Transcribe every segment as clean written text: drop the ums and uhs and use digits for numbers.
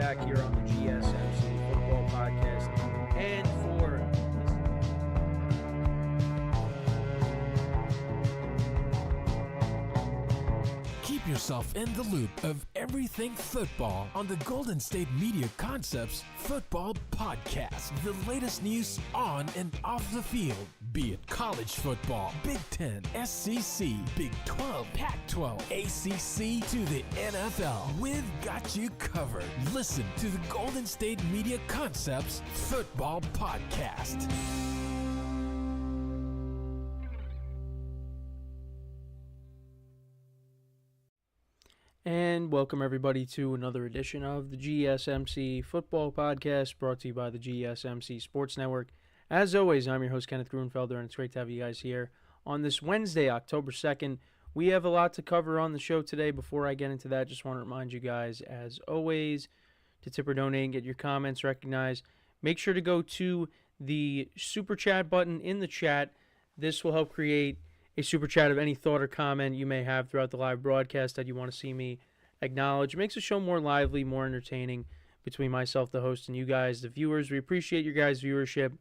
back here on the GSMC Football Podcast. And for keep yourself in the loop of everything football on the Golden State Media Concepts Football Podcast. The latest news on and off the field, be it college football, Big Ten, SEC, Big 12, Pac-12, ACC to the NFL. We've got you covered. Listen to the Golden State Media Concepts Football Podcast. And welcome everybody to another edition of the GSMC Football Podcast, brought to you by the GSMC Sports Network. As always, I'm your host, Kenneth, and it's great to have you guys here on this Wednesday, October 2nd. We have a lot to cover on the show today. Before I get into that, just want to remind you guys, as always, to tip or donate and get your comments recognized. Make sure to go to the Super Chat button in the chat. This will help create a Super Chat of any thought or comment you may have throughout the live broadcast that you want to see me acknowledge. It makes the show more lively, more entertaining between myself, the host, and you guys, the viewers. We appreciate your guys' viewership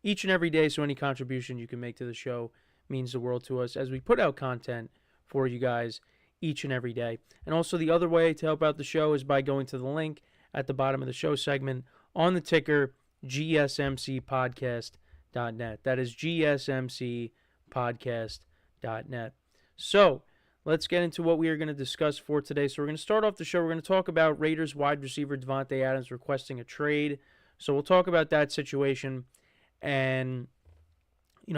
each and every day, so any contribution you can make to the show means the world to us as we put out content for you guys each and every day. And also the other way to help out the show is by going to the link at the bottom of the show segment on the ticker GSMCpodcast.net. That is GSMCpodcast.net. So let's get into what we are going to discuss for today. So we're going to start off the show. We're going to talk about Raiders wide receiver Davante Adams requesting a trade. So we'll talk about that situation and,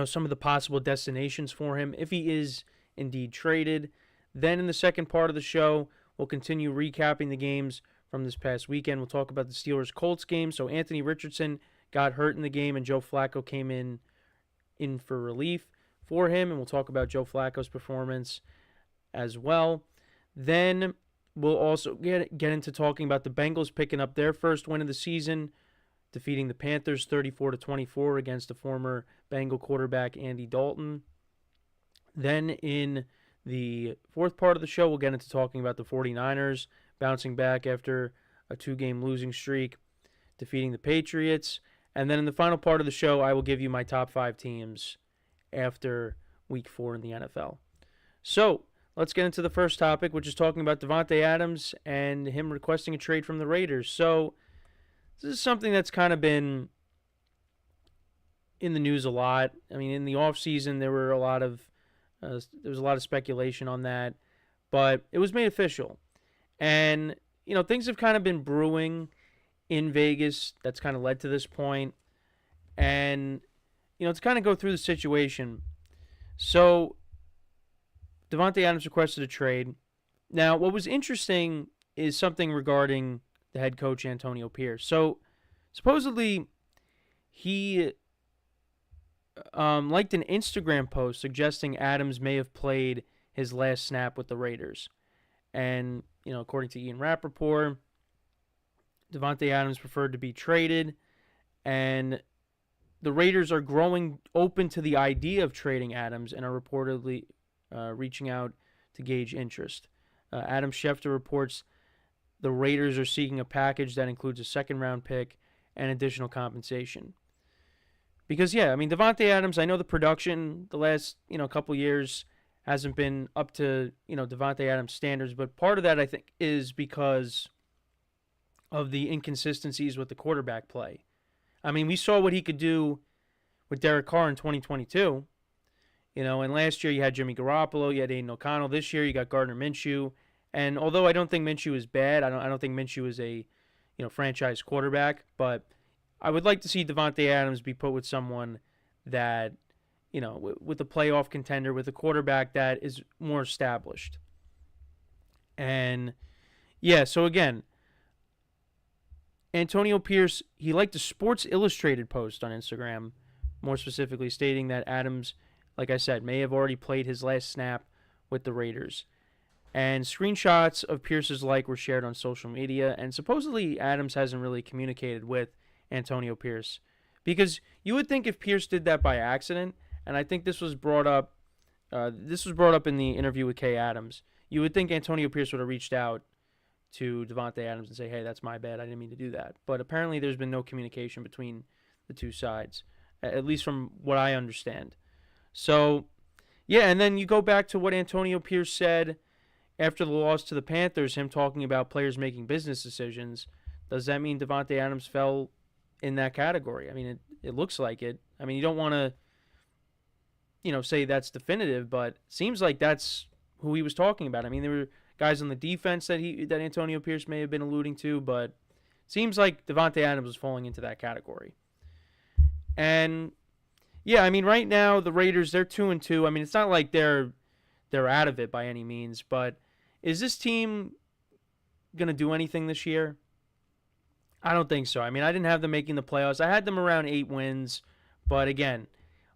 some of the possible destinations for him if he is indeed traded. Then in the second part of the show, we'll continue recapping the games from this past weekend. We'll talk about the Steelers-Colts game. So Anthony Richardson got hurt in the game and Joe Flacco came in for relief for him, and we'll talk about Joe Flacco's performance as well. Then we'll also get into talking about the Bengals picking up their first win of the season, defeating the Panthers 34-24 against the former Bengal quarterback Andy Dalton. Then in the fourth part of the show, we'll get into talking about the 49ers bouncing back after a 2-game losing streak, defeating the Patriots. And then in the final part of the show, I will give you my top 5 teams after Week 4 in the NFL. So let's get into the first topic, which is talking about Davante Adams and him requesting a trade from the Raiders. So this is something that's kind of been in the news a lot. I mean, in the offseason, there was a lot of speculation on that, but it was made official. And, things have kind of been brewing in Vegas that's kind of led to this point. And to kind of go through the situation. So, Davante Adams requested a trade. Now, what was interesting is something regarding the head coach, Antonio Pierce. So, supposedly, he liked an Instagram post suggesting Adams may have played his last snap with the Raiders. And, according to Ian Rappaport, Davante Adams preferred to be traded, and the Raiders are growing open to the idea of trading Adams and are reportedly reaching out to gauge interest. Adam Schefter reports the Raiders are seeking a package that includes a second-round pick and additional compensation. Because, Davante Adams, I know the production the last, couple years hasn't been up to, Davante Adams' standards, but part of that, I think, is because of the inconsistencies with the quarterback play. I mean, we saw what he could do with Derek Carr in 2022. And last year you had Jimmy Garoppolo, you had Aiden O'Connell. This year you got Gardner Minshew. And although I don't think Minshew is bad, I don't think Minshew is a, franchise quarterback, but I would like to see Davante Adams be put with someone that, with a playoff contender, with a quarterback that is more established. And so again, Antonio Pierce, he liked a Sports Illustrated post on Instagram, more specifically stating that Adams, like I said, may have already played his last snap with the Raiders. And screenshots of Pierce's like were shared on social media, and supposedly Adams hasn't really communicated with Antonio Pierce. Because you would think if Pierce did that by accident, and I think this was brought up in the interview with Kay Adams, you would think Antonio Pierce would have reached out to Davante Adams and say, hey, that's my bad. I didn't mean to do that. But apparently there's been no communication between the two sides, at least from what I understand. So, yeah, and then you go back to what Antonio Pierce said after the loss to the Panthers, him talking about players making business decisions. Does that mean Davante Adams fell in that category? I mean, it looks like it. I mean, you don't want to, say that's definitive, but it seems like that's who he was talking about. I mean, there were guys on the defense that Antonio Pierce may have been alluding to, but it seems like Davante Adams was falling into that category. And yeah, I mean, right now the Raiders, they're 2-2. I mean, it's not like they're out of it by any means, but is this team going to do anything this year? I don't think so. I mean, I didn't have them making the playoffs. I had them around 8 wins, but again,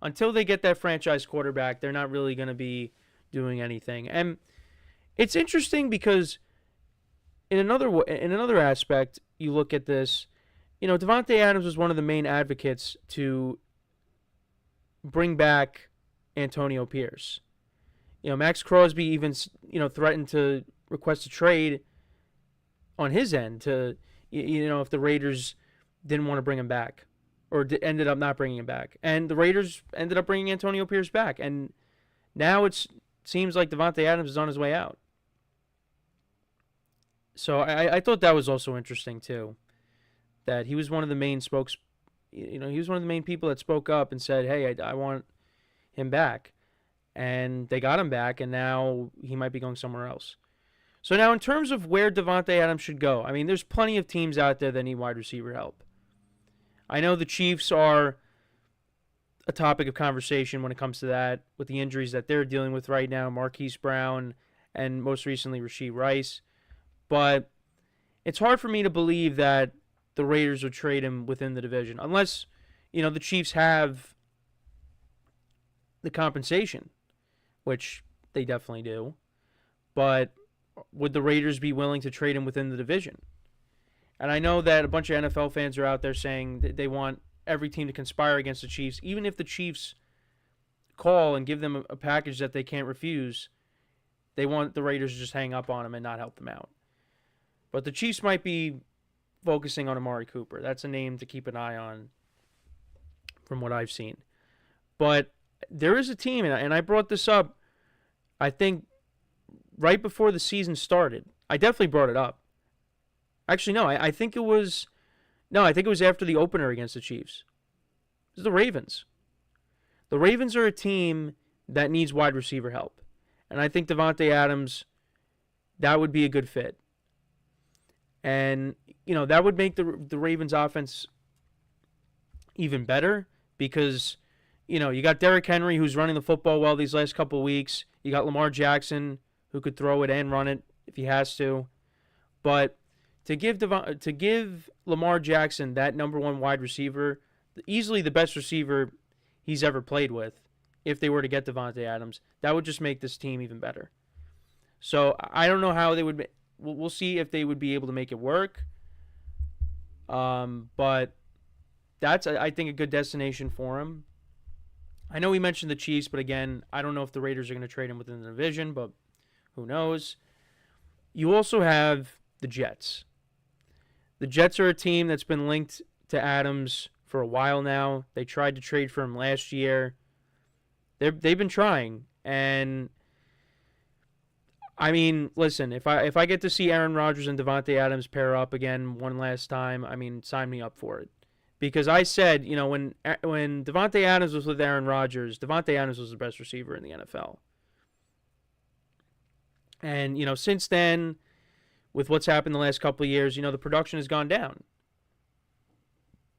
until they get that franchise quarterback, they're not really going to be doing anything. And it's interesting because in another aspect, you look at this, Davante Adams was one of the main advocates to bring back Antonio Pierce. Max Crosby even, threatened to request a trade on his end to, if the Raiders didn't want to bring him back or ended up not bringing him back. And the Raiders ended up bringing Antonio Pierce back. And now it seems like Davante Adams is on his way out. So I thought that was also interesting too, that he was one of the main he was one of the main people that spoke up and said, hey, I want him back. And they got him back, and now he might be going somewhere else. So now in terms of where Davante Adams should go, I mean, there's plenty of teams out there that need wide receiver help. I know the Chiefs are a topic of conversation when it comes to that, with the injuries that they're dealing with right now, Marquise Brown and most recently Rashee Rice. But it's hard for me to believe that the Raiders would trade him within the division, unless, the Chiefs have the compensation, which they definitely do. But would the Raiders be willing to trade him within the division? And I know that a bunch of NFL fans are out there saying that they want every team to conspire against the Chiefs, even if the Chiefs call and give them a package that they can't refuse. They want the Raiders to just hang up on them and not help them out. But the Chiefs might be focusing on Amari Cooper. That's a name to keep an eye on from what I've seen. But there is a team, and I brought this up, I think, right before the season started. I definitely brought it up. Actually, no, I think it was after the opener against the Chiefs. It was the Ravens. The Ravens are a team that needs wide receiver help. And I think Davante Adams, that would be a good fit. And, that would make the Ravens offense even better because, you got Derrick Henry, who's running the football well these last couple of weeks. You got Lamar Jackson, who could throw it and run it if he has to. But to give Lamar Jackson that number one wide receiver, easily the best receiver he's ever played with, if they were to get Davante Adams, that would just make this team even better. So I don't know how they would. We'll see if they would be able to make it work. But that's, I think, a good destination for him. I know we mentioned the Chiefs, but again, I don't know if the Raiders are going to trade him within the division, but who knows. You also have the Jets. The Jets are a team that's been linked to Adams for a while now. They tried to trade for him last year. They've been trying, and I mean, listen, if I get to see Aaron Rodgers and Davante Adams pair up again one last time, I mean, sign me up for it. Because I said, when Davante Adams was with Aaron Rodgers, Davante Adams was the best receiver in the NFL. And, since then, with what's happened the last couple of years, the production has gone down.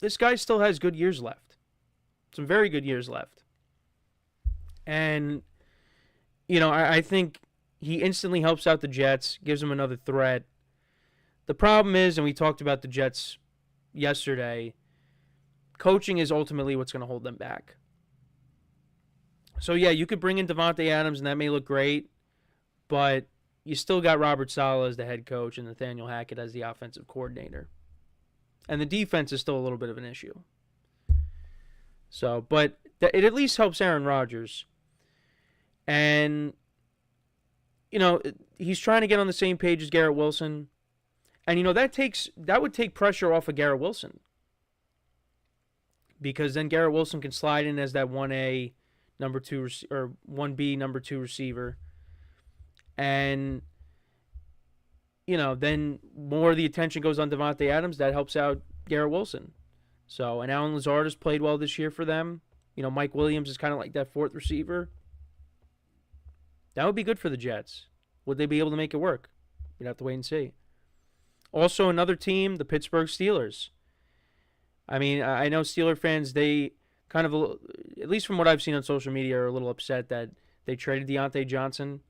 This guy still has good years left. Some very good years left. And, I think he instantly helps out the Jets, gives them another threat. The problem is, and we talked about the Jets yesterday, coaching is ultimately what's going to hold them back. So, yeah, you could bring in Davante Adams, and that may look great, but you still got Robert Saleh as the head coach and Nathaniel Hackett as the offensive coordinator. And the defense is still a little bit of an issue. So, but it at least helps Aaron Rodgers. And, he's trying to get on the same page as Garrett Wilson. And, that would take pressure off of Garrett Wilson. Because then Garrett Wilson can slide in as that 1A number 2 or 1B number 2 receiver. And, then more of the attention goes on Davante Adams. That helps out Garrett Wilson. So, and Allen Lazard has played well this year for them. Mike Williams is kind of like that 4th receiver. That would be good for the Jets. Would they be able to make it work? We'd have to wait and see. Also, another team, the Pittsburgh Steelers. I mean, I know Steeler fans, they kind of, at least from what I've seen on social media, are a little upset that they traded Deontay Johnson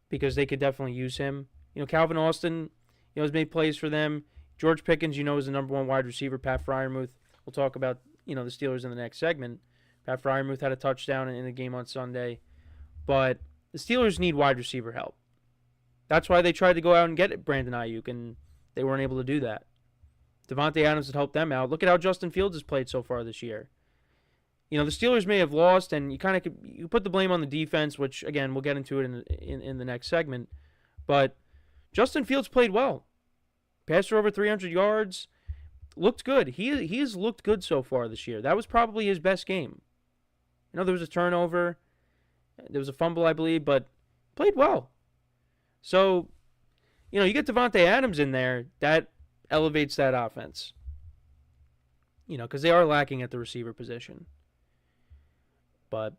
because they could definitely use him. Calvin Austin, has made plays for them. George Pickens, is the number 1 wide receiver. Pat Freiermuth, we'll talk about, the Steelers in the next segment. Pat Freiermuth had a touchdown in the game on Sunday. But the Steelers need wide receiver help. That's why they tried to go out and get Brandon Ayuk, and they weren't able to do that. Davante Adams had helped them out. Look at how Justin Fields has played so far this year. The Steelers may have lost, and you put the blame on the defense, which, again, we'll get into it in the next segment. But Justin Fields played well. Passed for over 300 yards. Looked good. He has looked good so far this year. That was probably his best game. There was a turnover. There was a fumble, I believe, but played well. So, you get Davante Adams in there, that elevates that offense. Because they are lacking at the receiver position. But,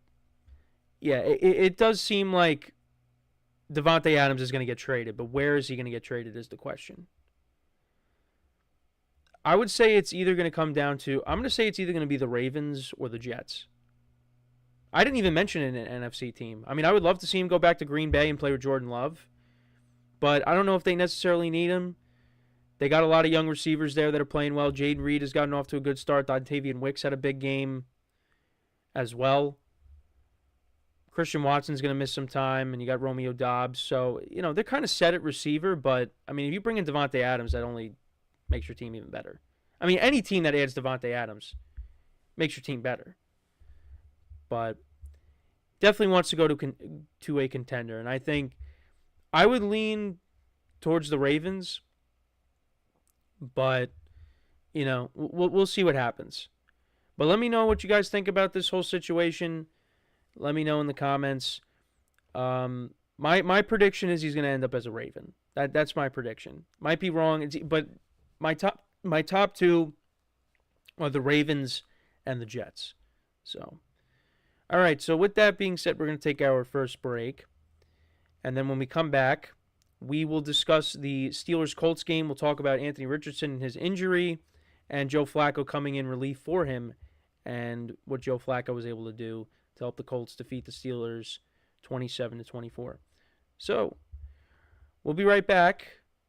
yeah, it does seem like Davante Adams is going to get traded, but where is he going to get traded is the question. I would say it's either going to come down to, I'm going to say it's either going to be the Ravens or the Jets. I didn't even mention an NFC team. I mean, I would love to see him go back to Green Bay and play with Jordan Love, but I don't know if they necessarily need him. They got a lot of young receivers there that are playing well. Jaden Reed has gotten off to a good start. Dontavian Wicks had a big game as well. Christian Watson's going to miss some time, and you got Romeo Doubs. So, they're kind of set at receiver, but, I mean, if you bring in Davante Adams, that only makes your team even better. I mean, any team that adds Davante Adams makes your team better. But definitely wants to go to a contender, and I think I would lean towards the Ravens, but, we'll see what happens. But let me know what you guys think about this whole situation. Let me know in the comments. My prediction is he's going to end up as a Raven. That's my prediction. Might be wrong, but my top 2 are the Ravens and the Jets. So, all right. So with that being said, we're going to take our first break, and then when we come back, we will discuss the Steelers-Colts game. We'll talk about Anthony Richardson and his injury, and Joe Flacco coming in relief for him, and what Joe Flacco was able to do to help the Colts defeat the Steelers 27-24. So, we'll be right back.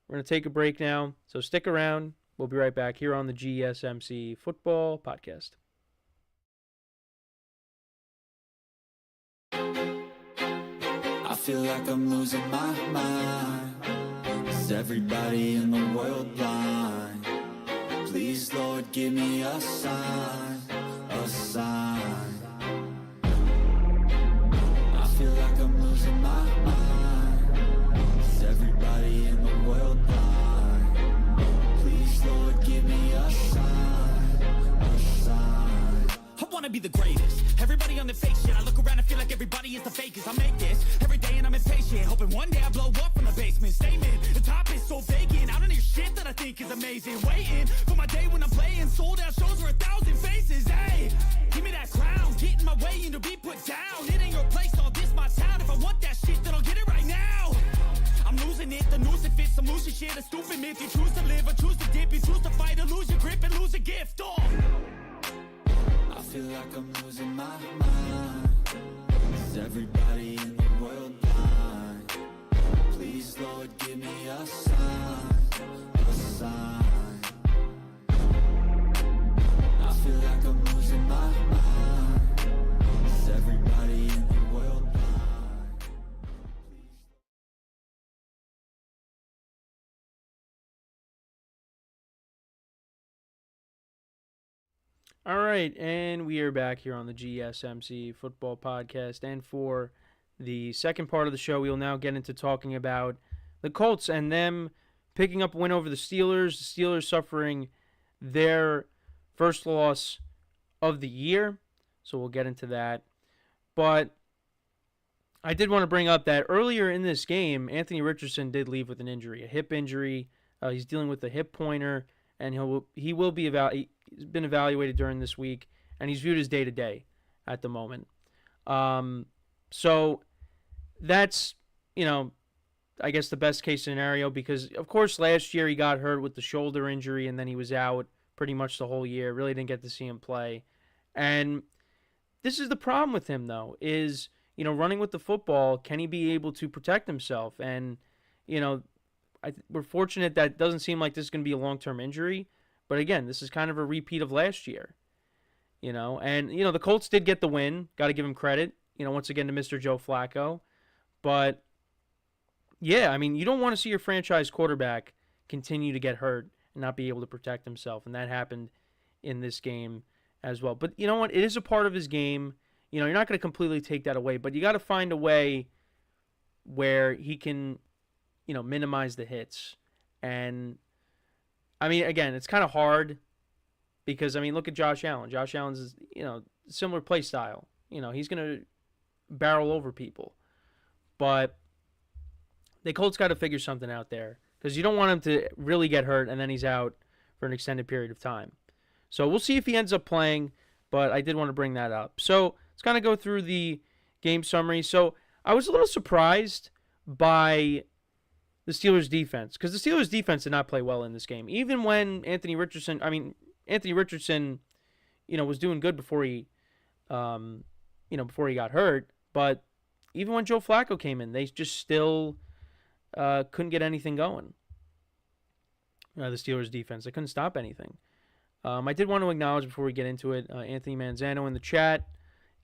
We're going to take a break now, so stick around. We'll be right back here on the GSMC Football Podcast. I feel like I'm losing my mind. Is everybody in the world blind? Please, Lord, give me a sign, a sign. I feel like I'm losing my mind. Is everybody in the world blind? Please, Lord, give me a sign, a sign. I wanna be the greatest. Everybody on the fake shit. I look around and feel like everybody is the fakest. I make this every day and I'm impatient, hoping one day I blow up from the basement. Statement, the top is so vacant. I don't hear shit that I think is amazing. Waiting for my day when I'm playing sold out shows for 1,000 faces. Hey, give me that crown, get in my way and to be put down. It ain't your place, all this my town. If I want that shit, then I'll get it right now. I'm losing it, the noose it fits. I'm losing shit, a stupid myth. You choose to live or choose to dip. You choose to fight or lose your grip and lose a gift. Oh. I feel like I'm losing my mind. Is everybody in the world blind? Please, Lord, give me a sign, a sign. I feel like I'm losing my mind. Is everybody in the world blind? All right, and we are back here on the GSMC Football Podcast. And for the second part of the show, we will now get into talking about the Colts and them picking up a win over the Steelers. The Steelers suffering their first loss of the year. So we'll get into that. But I did want to bring up that earlier in this game, Anthony Richardson did leave with an injury, a hip injury. He's dealing with a hip pointer, and he's been evaluated during this week, and he's viewed as day-to-day at the moment. So that's, I guess the best case scenario, because, of course, last year he got hurt with the shoulder injury, and then he was out pretty much the whole year. Really didn't get to see him play. And this is the problem with him, though, is, running with the football, can he be able to protect himself? And, we're fortunate that it doesn't seem like this is going to be a long-term injury. But, again, this is kind of a repeat of last year. And, the Colts did get the win. Got to give him credit, once again to Mr. Joe Flacco. But, yeah, you don't want to see your franchise quarterback continue to get hurt and not be able to protect himself. And that happened in this game as well. But you know what? It is a part of his game. You're not going to completely take that away, but you got to find a way where he can, minimize the hits. And, again, it's kind of hard because, look at Josh Allen. Josh Allen's, similar play style. He's going to barrel over people. But the Colts got to figure something out there because you don't want him to really get hurt and then he's out for an extended period of time. So we'll see if he ends up playing, but I did want to bring that up. So let's kind of go through the game summary. So I was a little surprised by the Steelers' defense because the Steelers' defense did not play well in this game. Even when Anthony Richardson, was doing good before he got hurt. But even when Joe Flacco came in, they just still couldn't get anything going. The Steelers' defense, they couldn't stop anything. I did want to acknowledge before we get into it, Anthony Manzano in the chat,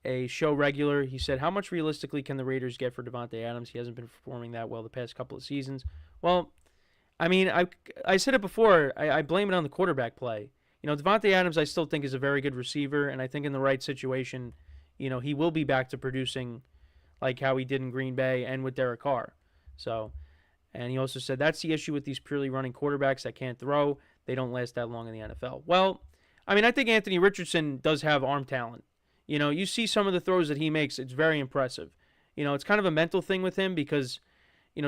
a show regular. He said, how much realistically can the Raiders get for Davante Adams? He hasn't been performing that well the past couple of seasons. Well, I said it before. I blame it on the quarterback play. Davante Adams I still think is a very good receiver, and I think in the right situation, he will be back to producing like how he did in Green Bay and with Derek Carr. So, and he also said that's the issue with these purely running quarterbacks that can't throw. They don't last that long in the NFL. Well, I think Anthony Richardson does have arm talent. You see some of the throws that he makes, it's very impressive. It's kind of a mental thing with him because,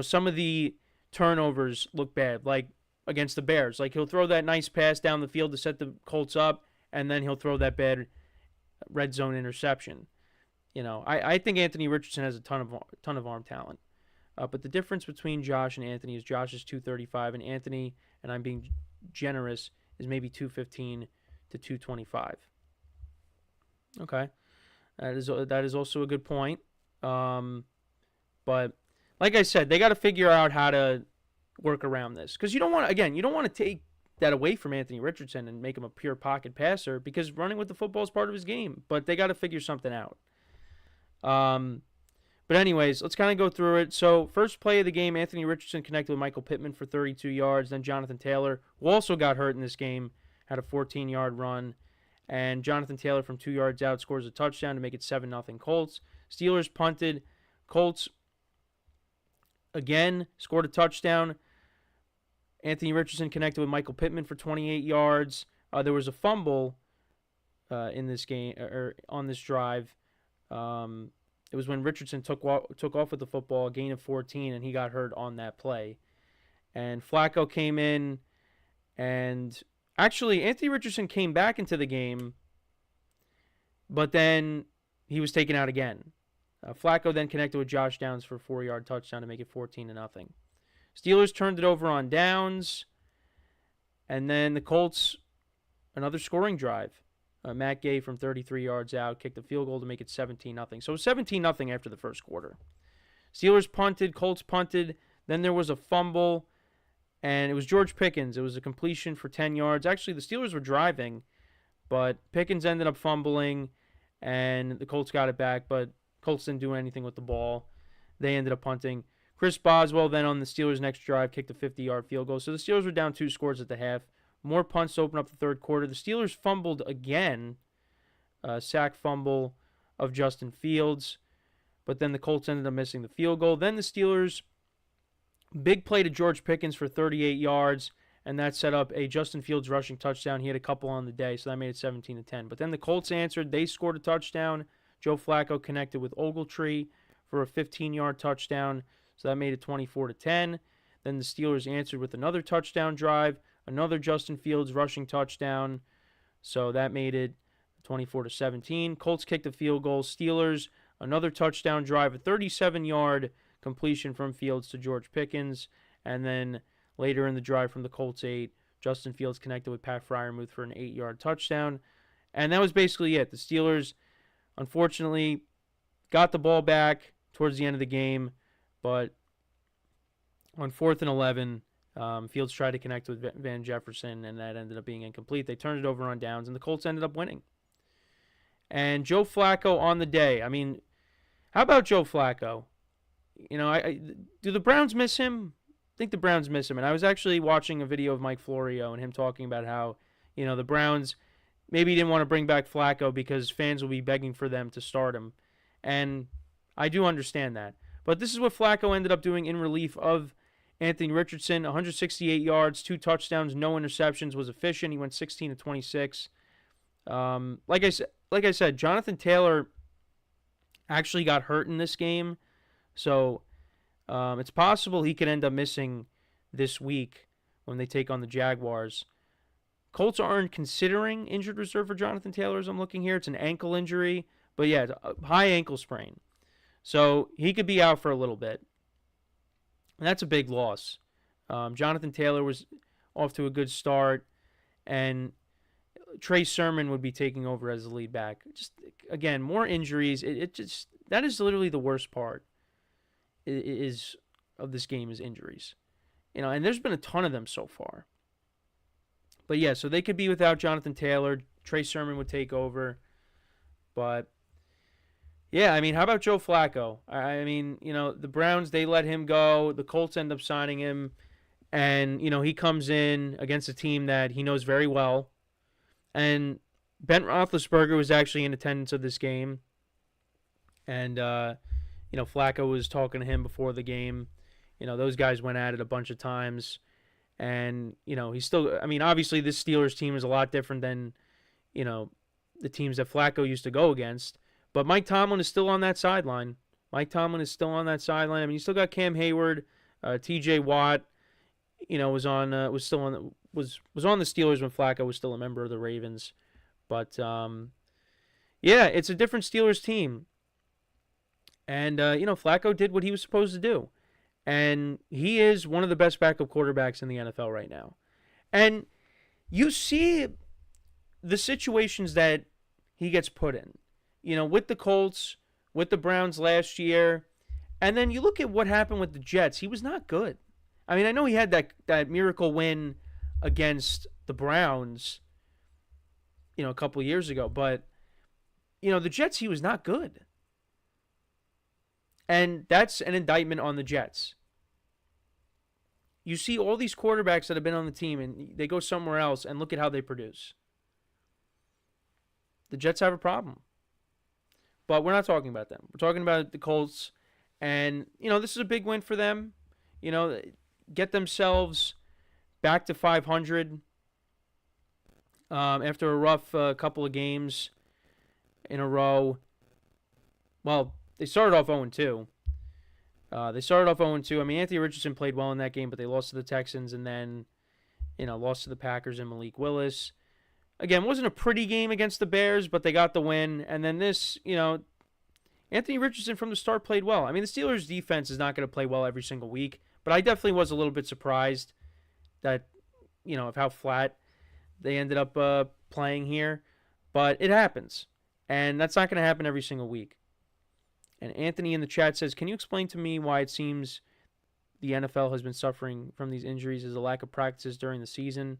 some of the turnovers look bad, like against the Bears. Like he'll throw that nice pass down the field to set the Colts up, and then he'll throw that bad red zone interception. I think Anthony Richardson has a ton of arm talent. But the difference between Josh and Anthony is Josh is 235, and Anthony, and I'm being generous, is maybe 215 to 225. Okay, that is also a good point. But like I said, they got to figure out how to work around this because you don't want to take that away from Anthony Richardson and make him a pure pocket passer because running with the football is part of his game. But they got to figure something out. But anyways, let's kind of go through it. So first play of the game, Anthony Richardson connected with Michael Pittman for 32 yards. Then Jonathan Taylor, who also got hurt in this game, had a 14-yard run. And Jonathan Taylor from 2 yards out scores a touchdown to make it 7-0 Colts. Steelers punted. Colts, again, scored a touchdown. Anthony Richardson connected with Michael Pittman for 28 yards. There was a fumble in this game, or on this drive. It was when Richardson took off with the football, a gain of 14, and he got hurt on that play. And Flacco came in, and actually Anthony Richardson came back into the game, but then he was taken out again. Flacco then connected with Josh Downs for a 4-yard touchdown to make it 14-0. Steelers turned it over on downs, and then the Colts, another scoring drive. Matt Gay from 33 yards out kicked a field goal to make it 17-0. So it was 17-0 after the first quarter. Steelers punted, Colts punted. Then there was a fumble, and it was George Pickens. It was a completion for 10 yards. Actually, the Steelers were driving, but Pickens ended up fumbling, and the Colts got it back, but Colts didn't do anything with the ball. They ended up punting. Chris Boswell then on the Steelers' next drive kicked a 50-yard field goal. So the Steelers were down 2 scores at the half. More punts to open up the third quarter. The Steelers fumbled again. Sack fumble of Justin Fields. But then the Colts ended up missing the field goal. Then the Steelers Big play to George Pickens for 38 yards, and that set up a Justin Fields rushing touchdown. He had a couple on the day, so that made it 17-10. But then the Colts answered. They scored a touchdown. Joe Flacco connected with Ogletree for a 15-yard touchdown, so that made it 24-10. Then the Steelers answered with another touchdown drive, another Justin Fields rushing touchdown, so that made it 24-17. Colts kicked a field goal. Steelers, another touchdown drive, a 37-yard completion from Fields to George Pickens, and then later in the drive from the Colts 8, Justin Fields connected with Pat Freiermuth for an 8-yard touchdown, and that was basically it. The Steelers, unfortunately, got the ball back towards the end of the game, but on 4th and 11, Fields tried to connect with Van Jefferson, and that ended up being incomplete. They turned it over on downs, and the Colts ended up winning. And Joe Flacco on the day. I mean, how about Joe Flacco? You know, do the Browns miss him? I think the Browns miss him. And I was actually watching a video of Mike Florio and him talking about how, you know, the Browns maybe didn't want to bring back Flacco because fans will be begging for them to start him. And I do understand that. But this is what Flacco ended up doing in relief of Anthony Richardson. 168 yards, 2 touchdowns, no interceptions, was efficient. He went 16-26. Like I said, Jonathan Taylor actually got hurt in this game. So it's possible he could end up missing this week when they take on the Jaguars. Colts aren't considering injured reserve for Jonathan Taylor as I'm looking here. It's an ankle injury. But yeah, a high ankle sprain. So he could be out for a little bit. And that's a big loss. Jonathan Taylor was off to a good start. And Trey Sermon would be taking over as the lead back. Just, again, more injuries. That is literally the worst part of this game is injuries. You know, and there's been a ton of them so far. But yeah, so they could be without Jonathan Taylor. Trey Sermon would take over. But yeah, I mean, how about Joe Flacco? I mean, you know, the Browns, they let him go. The Colts end up signing him. And, you know, he comes in against a team that he knows very well. And Ben Roethlisberger was actually in attendance of this game. And, you know, Flacco was talking to him before the game. You know, those guys went at it a bunch of times. And, you know, he's still, I mean, obviously this Steelers team is a lot different than, you know, the teams that Flacco used to go against. But Mike Tomlin is still on that sideline. I mean, you still got Cam Hayward, T.J. Watt. You know, was on the Steelers when Flacco was still a member of the Ravens. But yeah, it's a different Steelers team. And you know, Flacco did what he was supposed to do. And he is one of the best backup quarterbacks in the NFL right now. And you see the situations that he gets put in. You know, with the Colts, with the Browns last year. And then you look at what happened with the Jets. He was not good. I mean, I know he had that miracle win against the Browns, you know, a couple of years ago. But, you know, the Jets, he was not good. And that's an indictment on the Jets. You see all these quarterbacks that have been on the team, and they go somewhere else, and look at how they produce. The Jets have a problem. But we're not talking about them. We're talking about the Colts. And, you know, this is a big win for them. You know, get themselves back to 500 after a rough couple of games in a row. Well, they started off 0-2. I mean, Anthony Richardson played well in that game, but they lost to the Texans and then, you know, lost to the Packers and Malik Willis. Again, wasn't a pretty game against the Bears, but they got the win. And then this, you know, Anthony Richardson from the start played well. I mean, the Steelers' defense is not going to play well every single week, but I definitely was a little bit surprised that, you know, of how flat they ended up playing here. But it happens, and that's not going to happen every single week. And Anthony in the chat says, can you explain to me why it seems the NFL has been suffering from these injuries as a lack of practices during the season?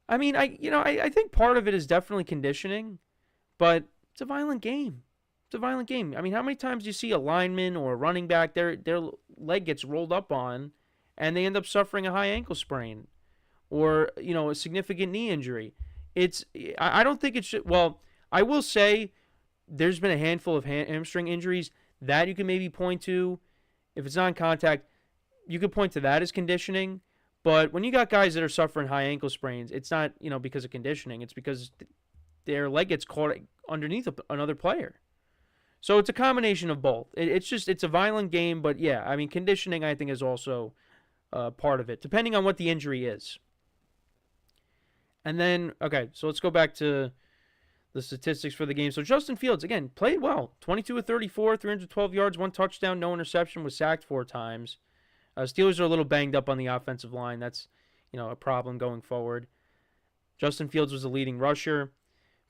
I mean, I think part of it is definitely conditioning, but it's a violent game. I mean, how many times do you see a lineman or a running back, their leg gets rolled up on, and they end up suffering a high ankle sprain or, you know, a significant knee injury? I don't think it should. Well, I will say there's been a handful of hamstring injuries that you can maybe point to. If it's non-contact, you could point to that as conditioning. But when you got guys that are suffering high ankle sprains, it's not, because of conditioning. It's because their leg gets caught underneath another player. So it's a combination of both. It's a violent game, but yeah, I mean, conditioning I think is also part of it, depending on what the injury is. And then, okay, so let's go back to the statistics for the game. So Justin Fields, again, played well. 22 of 34, 312 yards, 1 touchdown, no interception, was sacked 4 times. Steelers are a little banged up on the offensive line. That's, a problem going forward. Justin Fields was the leading rusher.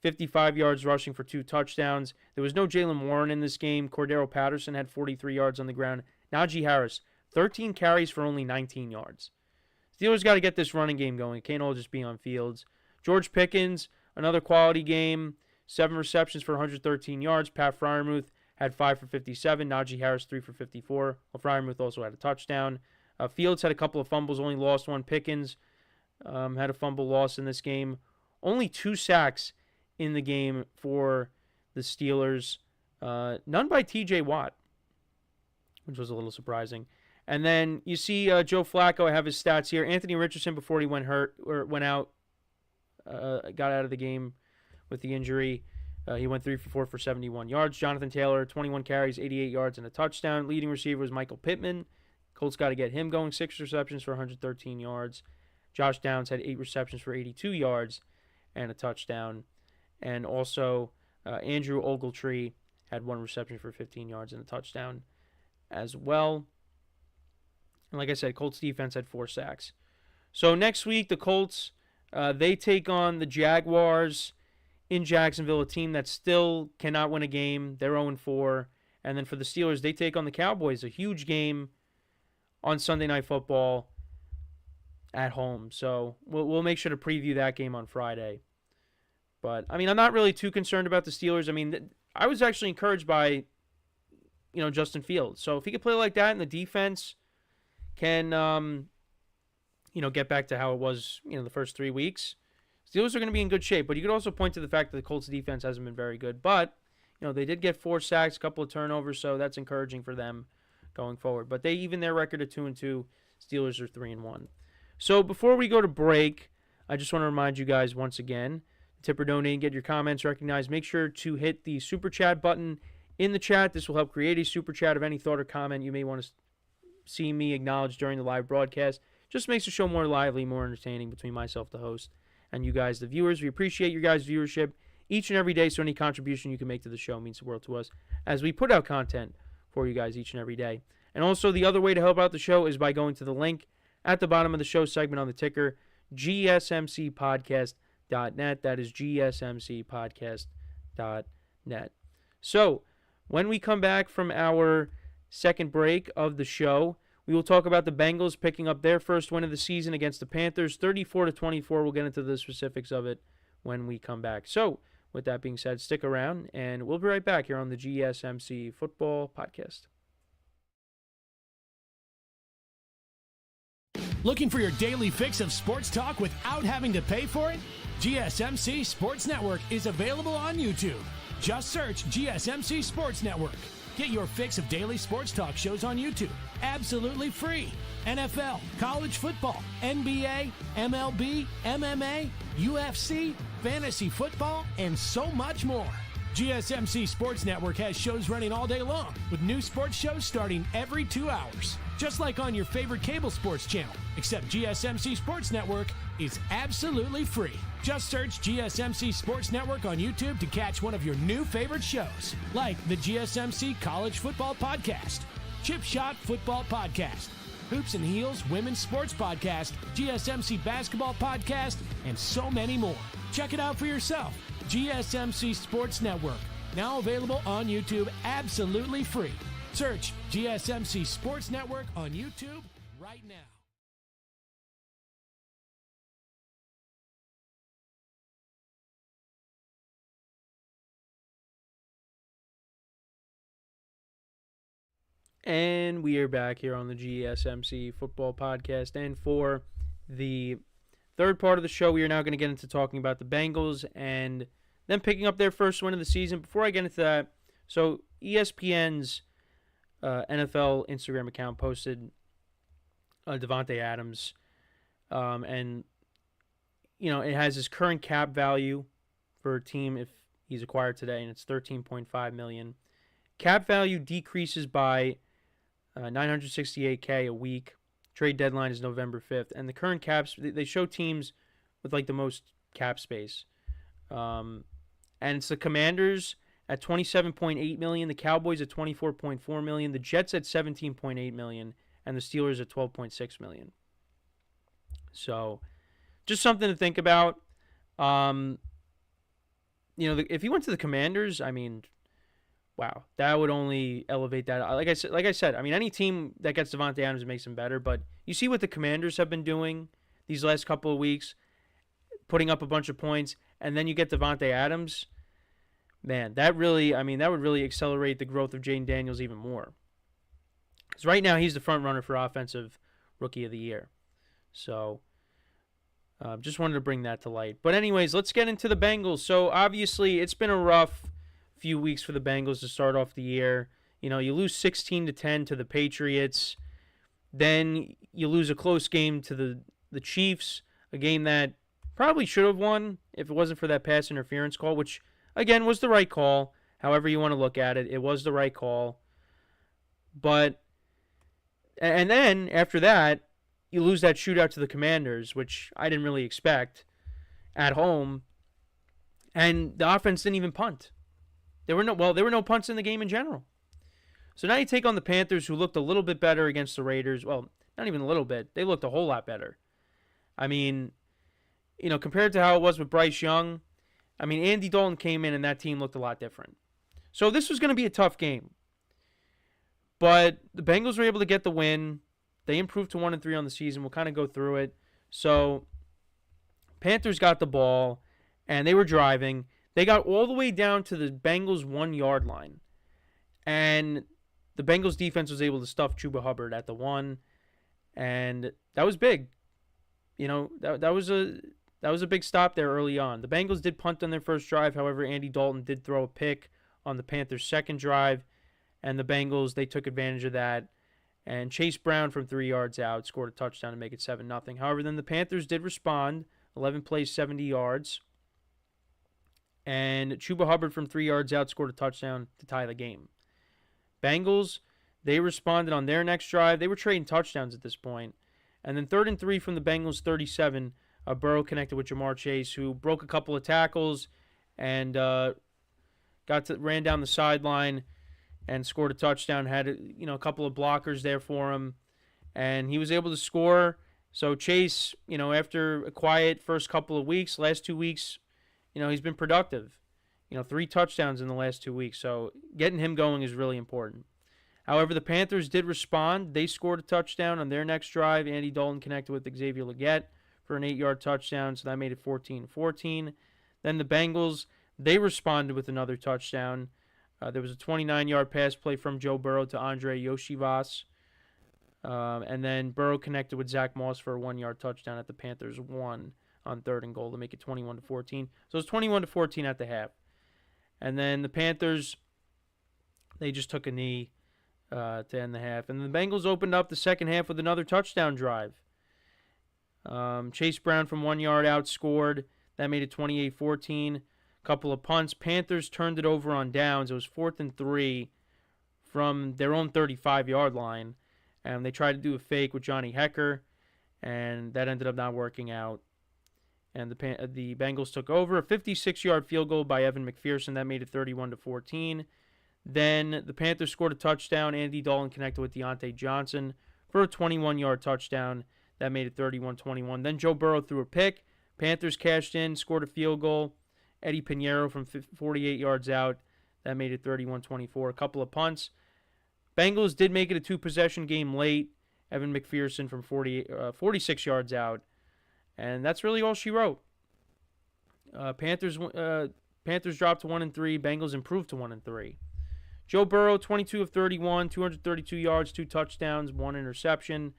55 yards rushing for 2 touchdowns. There was no Jaylen Warren in this game. Cordero Patterson had 43 yards on the ground. Najee Harris, 13 carries for only 19 yards. Steelers got to get this running game going. It can't all just be on Fields. George Pickens, another quality game. 7 receptions for 113 yards. Pat Freiermuth had 5 for 57. Najee Harris, 3 for 54. Well, Freiermuth also had a touchdown. Fields had a couple of fumbles, only lost one. Pickens had a fumble loss in this game. Only 2 sacks in the game for the Steelers. None by TJ Watt, which was a little surprising. And then you see Joe Flacco. I have his stats here. Anthony Richardson, before he went out, got out of the game with the injury. He went 3 for 4 for 71 yards. Jonathan Taylor, 21 carries, 88 yards, and a touchdown. Leading receiver was Michael Pittman. Colts got to get him going. 6 receptions for 113 yards. Josh Downs had 8 receptions for 82 yards and a touchdown. And also, Andrew Ogletree had 1 reception for 15 yards and a touchdown as well. And like I said, Colts defense had 4 sacks. So next week, the Colts, they take on the Jaguars in Jacksonville, a team that still cannot win a game. They're 0-4. And then for the Steelers, they take on the Cowboys, a huge game on Sunday Night Football at home. So we'll make sure to preview that game on Friday. But, I mean, I'm not really too concerned about the Steelers. I mean, I was actually encouraged by, Justin Fields. So if he could play like that and the defense can, get back to how it was, the first 3 weeks, Steelers are going to be in good shape. But you could also point to the fact that the Colts defense hasn't been very good. But, they did get 4 sacks, a couple of turnovers, so that's encouraging for them going forward. But they even their record at 2-2. Steelers are 3-1. So before we go to break, I just want to remind you guys once again, tip or donate and get your comments recognized. Make sure to hit the super chat button in the chat. This will help create a super chat of any thought or comment you may want to see me acknowledge during the live broadcast. Just makes the show more lively, more entertaining between myself, the host, and you guys, the viewers. We appreciate your guys' viewership each and every day, so any contribution you can make to the show means the world to us as we put out content for you guys each and every day. And also, the other way to help out the show is by going to the link at the bottom of the show segment on the ticker, GSMCpodcast.net. That is GSMCpodcast.net. So, when we come back from our second break of the show, we will talk about the Bengals picking up their first win of the season against the Panthers, 34-24. We'll get into the specifics of it when we come back. So, with that being said, stick around, and we'll be right back here on the GSMC Football Podcast. Looking for your daily fix of sports talk without having to pay for it? GSMC Sports Network is available on YouTube. Just search GSMC Sports Network. Get your fix of daily sports talk shows on YouTube, absolutely free. NFL, college football, NBA, MLB, MMA, UFC, fantasy football, and so much more. GSMC Sports Network has shows running all day long, with new sports shows starting every 2 hours. Just like on your favorite cable sports channel, except GSMC Sports Network is absolutely free. Just search GSMC Sports Network on YouTube to catch one of your new favorite shows, like the GSMC College Football Podcast, Chip Shot Football Podcast, Hoops and Heels Women's Sports Podcast, GSMC Basketball Podcast, and so many more. Check it out for yourself. GSMC Sports Network, now available on YouTube absolutely free. Search GSMC Sports Network on YouTube right now. And we are back here on the GSMC Football Podcast. And for the third part of the show, we are now going to get into talking about the Bengals and them picking up their first win of the season. Before I get into that, so ESPN's NFL Instagram account posted Davante Adams. And, it has his current cap value for a team if he's acquired today, and it's $13.5 million. Cap value decreases by $968K a week. Trade deadline is November 5th. And the current caps, they show teams with like the most cap space. And it's the Commanders at $27.8 million, the Cowboys at $24.4 million, the Jets at $17.8 million, and the Steelers at $12.6 million. So, just something to think about. If you went to the Commanders, I mean, wow, that would only elevate that. Like I said, I mean, any team that gets Davante Adams makes them better. But you see what the Commanders have been doing these last couple of weeks, putting up a bunch of points, and then you get Davante Adams. Man, that would really accelerate the growth of Jaden Daniels even more. Because right now he's the front runner for Offensive Rookie of the Year. So, just wanted to bring that to light. But anyways, let's get into the Bengals. So, obviously, it's been a rough few weeks for the Bengals to start off the year. You lose 16-10 to the Patriots. Then you lose a close game to the Chiefs, a game that probably should have won if it wasn't for that pass interference call, which, again, was the right call. However you want to look at it, it was the right call. And then, after that, you lose that shootout to the Commanders, which I didn't really expect, at home. And the offense didn't even punt. There were no punts in the game in general. So now you take on the Panthers, who looked a little bit better against the Raiders. Well, not even a little bit. They looked a whole lot better. I mean, compared to how it was with Bryce Young, I mean, Andy Dalton came in and that team looked a lot different. So this was going to be a tough game. But the Bengals were able to get the win. They improved to 1-3 on the season. We'll kind of go through it. So Panthers got the ball, and they were driving. They got all the way down to the Bengals' 1-yard line. And the Bengals defense was able to stuff Chuba Hubbard at the 1. And that was big. That was a big stop there early on. The Bengals did punt on their first drive. However, Andy Dalton did throw a pick on the Panthers' second drive. And the Bengals, they took advantage of that. And Chase Brown from 3 yards out scored a touchdown to make it 7-0. However, then the Panthers did respond. 11 plays, 70 yards. And Chuba Hubbard from 3 yards out scored a touchdown to tie the game. Bengals, they responded on their next drive. They were trading touchdowns at this point. And then 3rd and 3 from the Bengals' 37. Burrow connected with Jamar Chase, who broke a couple of tackles and ran down the sideline and scored a touchdown. Had a couple of blockers there for him, and he was able to score. So Chase, after a quiet first couple of weeks, last 2 weeks, he's been productive. 3 touchdowns in the last 2 weeks. So getting him going is really important. However, the Panthers did respond. They scored a touchdown on their next drive. Andy Dalton connected with Xavier Legette for an 8-yard touchdown, so that made it 14-14. Then the Bengals, they responded with another touchdown. There was a 29-yard pass play from Joe Burrow to Andre Yoshivas. And then Burrow connected with Zach Moss for a 1-yard touchdown at the Panthers 1 on 3rd and goal to make it 21-14. So it was 21-14 at the half. And then the Panthers, they just took a knee to end the half. And the Bengals opened up the second half with another touchdown drive. Chase Brown from 1 yard out scored. That made it 28-14. Couple of punts. Panthers turned it over on downs. It was 4th and 3 from their own 35-yard line. And they tried to do a fake with Johnny Hecker, and that ended up not working out. And the Bengals took over. A 56-yard field goal by Evan McPherson. That made it 31-14. Then the Panthers scored a touchdown. Andy Dalton connected with Deontay Johnson for a 21-yard touchdown. That made it 31-21. Then Joe Burrow threw a pick. Panthers cashed in, scored a field goal. Eddie Pinheiro from 48 yards out. That made it 31-24. A couple of punts. Bengals did make it a 2-possession game late. Evan McPherson from 46 yards out. And that's really all she wrote. Panthers dropped to 1-3. Bengals improved to 1-3. Joe Burrow, 22 of 31, 232 yards, 2 touchdowns, 1 interception.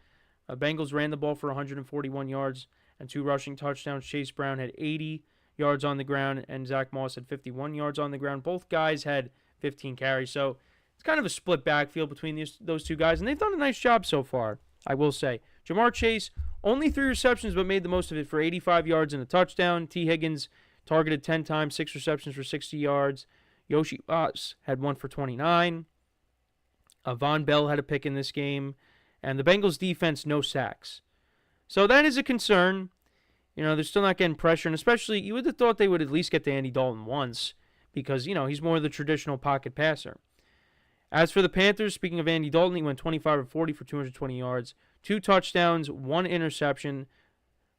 Bengals ran the ball for 141 yards and 2 rushing touchdowns. Chase Brown had 80 yards on the ground, and Zach Moss had 51 yards on the ground. Both guys had 15 carries. So it's kind of a split backfield between those two guys, and they've done a nice job so far. I will say. Jamar Chase, only 3 receptions, but made the most of it for 85 yards and a touchdown. T. Higgins targeted 10 times, 6 receptions for 60 yards. Yoshi Watts had 1 for 29. Von Bell had a pick in this game. And the Bengals defense, no sacks. So that is a concern. They're still not getting pressure. And especially, you would have thought they would at least get to Andy Dalton once. Because, he's more of the traditional pocket passer. As for the Panthers, speaking of Andy Dalton, he went 25 of 40 for 220 yards. 2 touchdowns, 1 interception.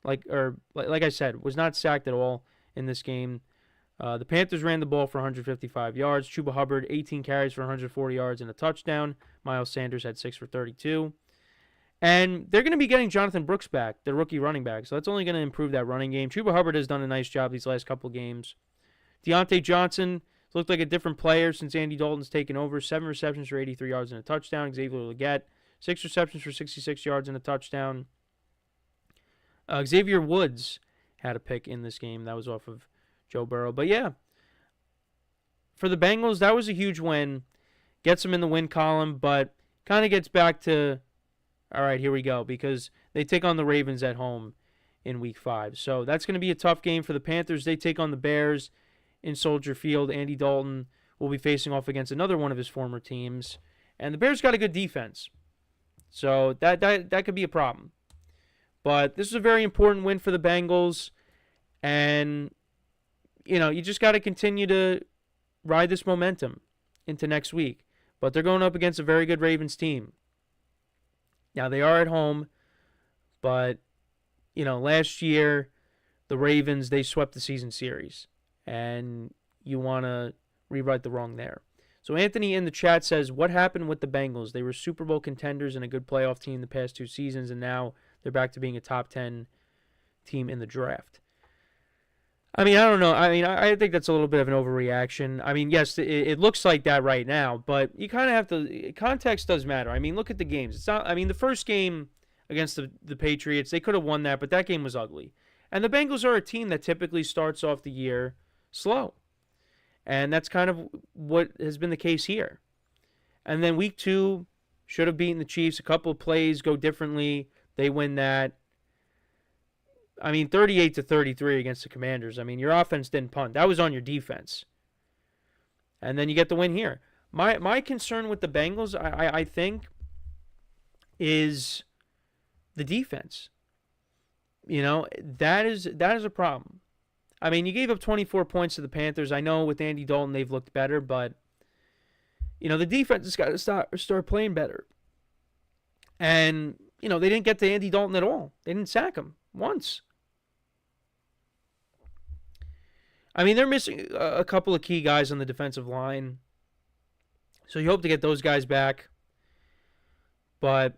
Like I said, was not sacked at all in this game. The Panthers ran the ball for 155 yards. Chuba Hubbard, 18 carries for 140 yards and a touchdown. Miles Sanders had 6 for 32. And they're going to be getting Jonathan Brooks back, the rookie running back. So that's only going to improve that running game. Chuba Hubbard has done a nice job these last couple games. Deontay Johnson looked like a different player since Andy Dalton's taken over. 7 receptions for 83 yards and a touchdown. Xavier Legette, 6 receptions for 66 yards and a touchdown. Xavier Woods had a pick in this game. That was off of Joe Burrow. But yeah, for the Bengals, that was a huge win. Gets them in the win column, but kind of gets back to, all right, here we go, because they take on the Ravens at home in Week 5. So that's going to be a tough game for the Panthers. They take on the Bears in Soldier Field. Andy Dalton will be facing off against another one of his former teams. And the Bears got a good defense. So that could be a problem. But this is a very important win for the Bengals. And, you just got to continue to ride this momentum into next week. But they're going up against a very good Ravens team. Now, they are at home. But, last year, the Ravens, they swept the season series. And you want to rewrite the wrong there. So Anthony in the chat says, what happened with the Bengals? They were Super Bowl contenders and a good playoff team the past 2 seasons, and now they're back to being a top 10 team in the draft. I don't know. I think that's a little bit of an overreaction. Yes, it looks like that right now, but you kind of have to, context does matter. Look at the games. It's not, the first game against the Patriots, they could have won that, but that game was ugly. And the Bengals are a team that typically starts off the year slow. And that's kind of what has been the case here. And then Week 2 should have beaten the Chiefs. A couple of plays go differently. They win that. 38-33 against the Commanders. Your offense didn't punt. That was on your defense. And then you get the win here. My concern with the Bengals, I think, is the defense. That is a problem. You gave up 24 points to the Panthers. I know with Andy Dalton they've looked better, but the defense has got to start playing better. And they didn't get to Andy Dalton at all. They didn't sack him once. They're missing a couple of key guys on the defensive line. So you hope to get those guys back. But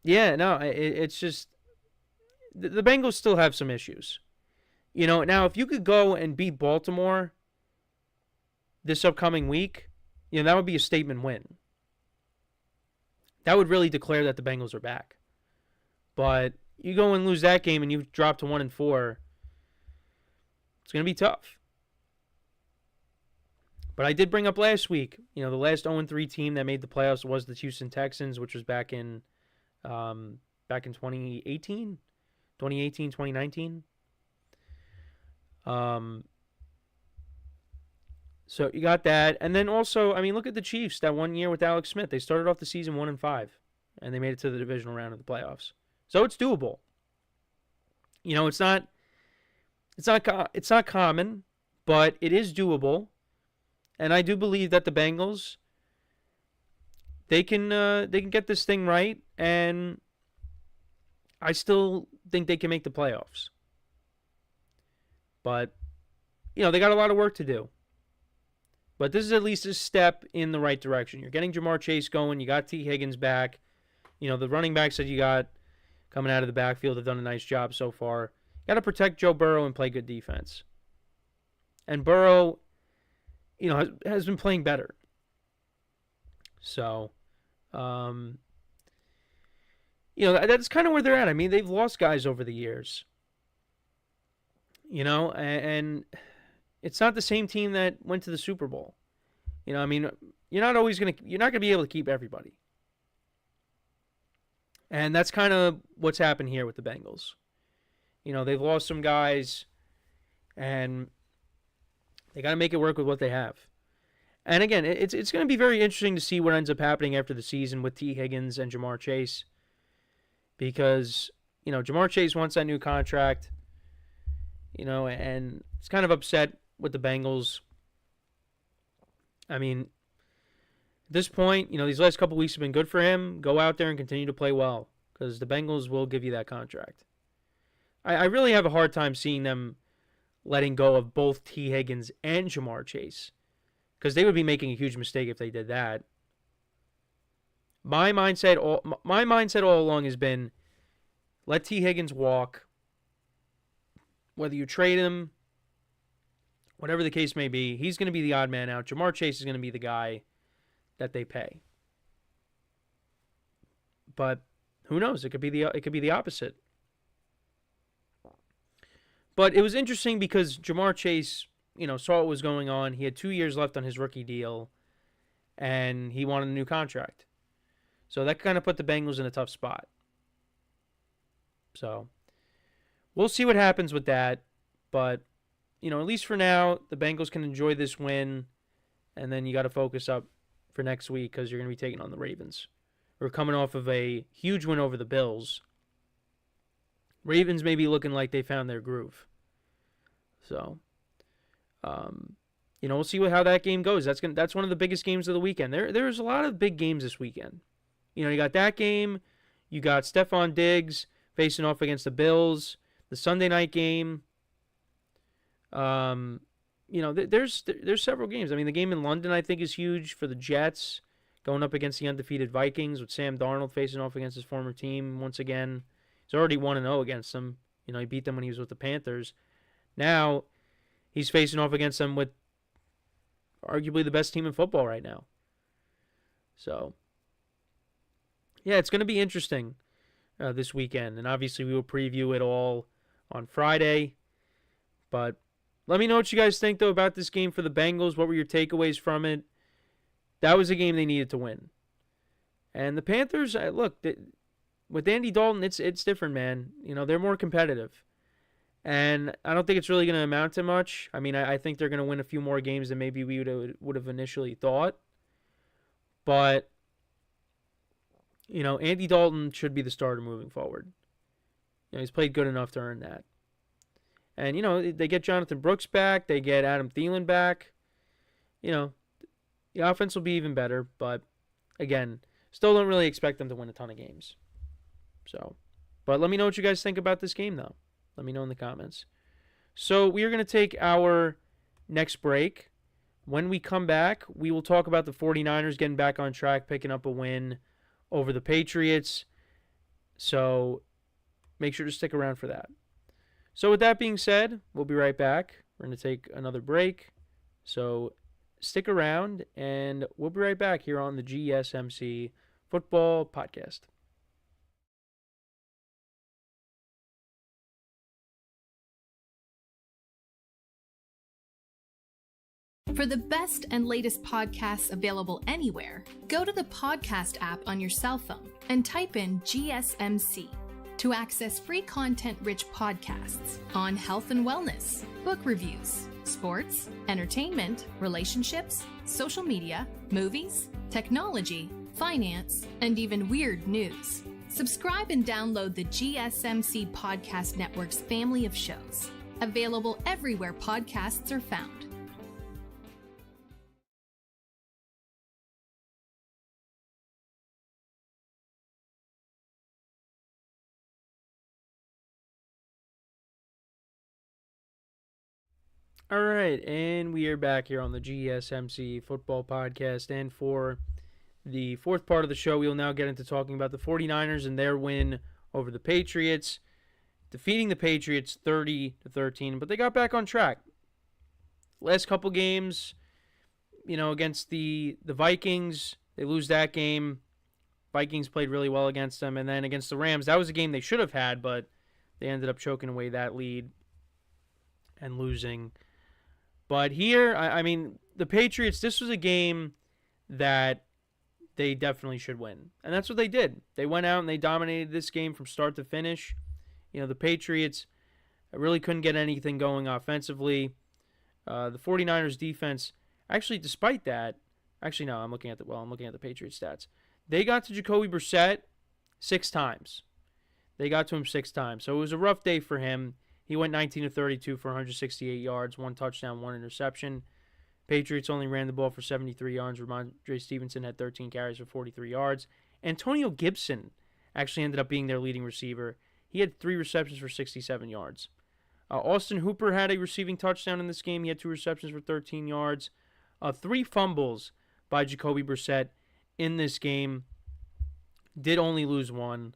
yeah, no, it's just the Bengals still have some issues. Now if you could go and beat Baltimore this upcoming week, that would be a statement win. That would really declare that the Bengals are back. But you go and lose that game and you drop to 1-4, it's going to be tough. But I did bring up last week, the last 0-3 team that made the playoffs was the Houston Texans, which was back in 2018, 2019. So you got that. And then also, look at the Chiefs that 1 year with Alex Smith. They started off the season 1-5, and they made it to the divisional round of the playoffs. So it's doable. It's not common, but it is doable. And I do believe that the Bengals, they can get this thing right, and I still think they can make the playoffs. But, they got a lot of work to do. But this is at least a step in the right direction. You're getting Jamar Chase going. You got T. Higgins back. The running backs that you got coming out of the backfield have done a nice job so far. You got to protect Joe Burrow and play good defense. And Burrow, has been playing better. So, that's kind of where they're at. They've lost guys over the years. And it's not the same team that went to the Super Bowl. You're not going to be able to keep everybody. And that's kind of what's happened here with the Bengals. They've lost some guys, and they got to make it work with what they have. And again, it's going to be very interesting to see what ends up happening after the season with T. Higgins and Jamar Chase. Because, Jamar Chase wants that new contract, and it's kind of upset with the Bengals. I mean, at this point, these last couple weeks have been good for him. Go out there and continue to play well, because the Bengals will give you that contract. I really have a hard time seeing them letting go of both T. Higgins and Jamar Chase, because they would be making a huge mistake if they did that. My mindset all along has been, let T. Higgins walk. Whether you trade him, whatever the case may be, he's going to be the odd man out. Jamar Chase is going to be the guy that they pay. But who knows? It could be the opposite. But it was interesting because Jamar Chase, saw what was going on. He had 2 years left on his rookie deal, and he wanted a new contract. So that kind of put the Bengals in a tough spot. So we'll see what happens with that. But, at least for now, the Bengals can enjoy this win, and then you got to focus up for next week because you're going to be taking on the Ravens. We're coming off of a huge win over the Bills. Ravens may be looking like they found their groove. So, we'll see how that game goes. That's one of the biggest games of the weekend. There's a lot of big games this weekend. You got that game. You got Stephon Diggs facing off against the Bills. The Sunday night game. There's several games. I mean, the game in London I think is huge for the Jets going up against the undefeated Vikings with Sam Darnold facing off against his former team once again. He's already 1-0 against them. He beat them when he was with the Panthers. Now, he's facing off against them with arguably the best team in football right now. So, yeah, it's going to be interesting this weekend. And obviously, we will preview it all on Friday. But let me know what you guys think, though, about this game for the Bengals. What were your takeaways from it? That was a game they needed to win. And the Panthers, with Andy Dalton, it's different, man. They're more competitive. And I don't think it's really going to amount to much. I mean, I think they're going to win a few more games than maybe we would have initially thought. But, Andy Dalton should be the starter moving forward. He's played good enough to earn that. And, they get Jonathan Brooks back. They get Adam Thielen back. The offense will be even better. But, again, still don't really expect them to win a ton of games. So, but let me know what you guys think about this game, though. Let me know in the comments. So we are going to take our next break. When we come back, we will talk about the 49ers getting back on track, picking up a win over the Patriots. So make sure to stick around for that. So with that being said, we'll be right back. We're going to take another break. So stick around, and we'll be right back here on the GSMC Football Podcast. For the best and latest podcasts available anywhere, go to the podcast app on your cell phone and type in GSMC to access free content-rich podcasts on health and wellness, book reviews, sports, entertainment, relationships, social media, movies, technology, finance, and even weird news. Subscribe and download the GSMC Podcast Network's family of shows, available everywhere podcasts are found. All right, and we are back here on the GSMC Football Podcast. And for the fourth part of the show, we will now get into talking about the 49ers and their win over the Patriots, defeating the Patriots 30-13. But they got back on track. Last couple games, against the Vikings, they lose that game. Vikings played really well against them. And then against the Rams, that was a game they should have had, but they ended up choking away that lead and losing. But here, I mean, the Patriots, this was a game that they definitely should win. And that's what they did. They went out and they dominated this game from start to finish. The Patriots really couldn't get anything going offensively. The 49ers defense, actually, despite that, no, I'm looking at the Patriots stats. They got to Jacoby Brissett 6 times. They got to him 6 times. So it was a rough day for him. He went 19 of 32 for 168 yards, 1 touchdown, 1 interception. Patriots only ran the ball for 73 yards. Ramondre Stevenson had 13 carries for 43 yards. Antonio Gibson actually ended up being their leading receiver. He had 3 receptions for 67 yards. Austin Hooper had a receiving touchdown in this game. He had 2 receptions for 13 yards. 3 fumbles by Jacoby Brissett in this game. Did only lose 1.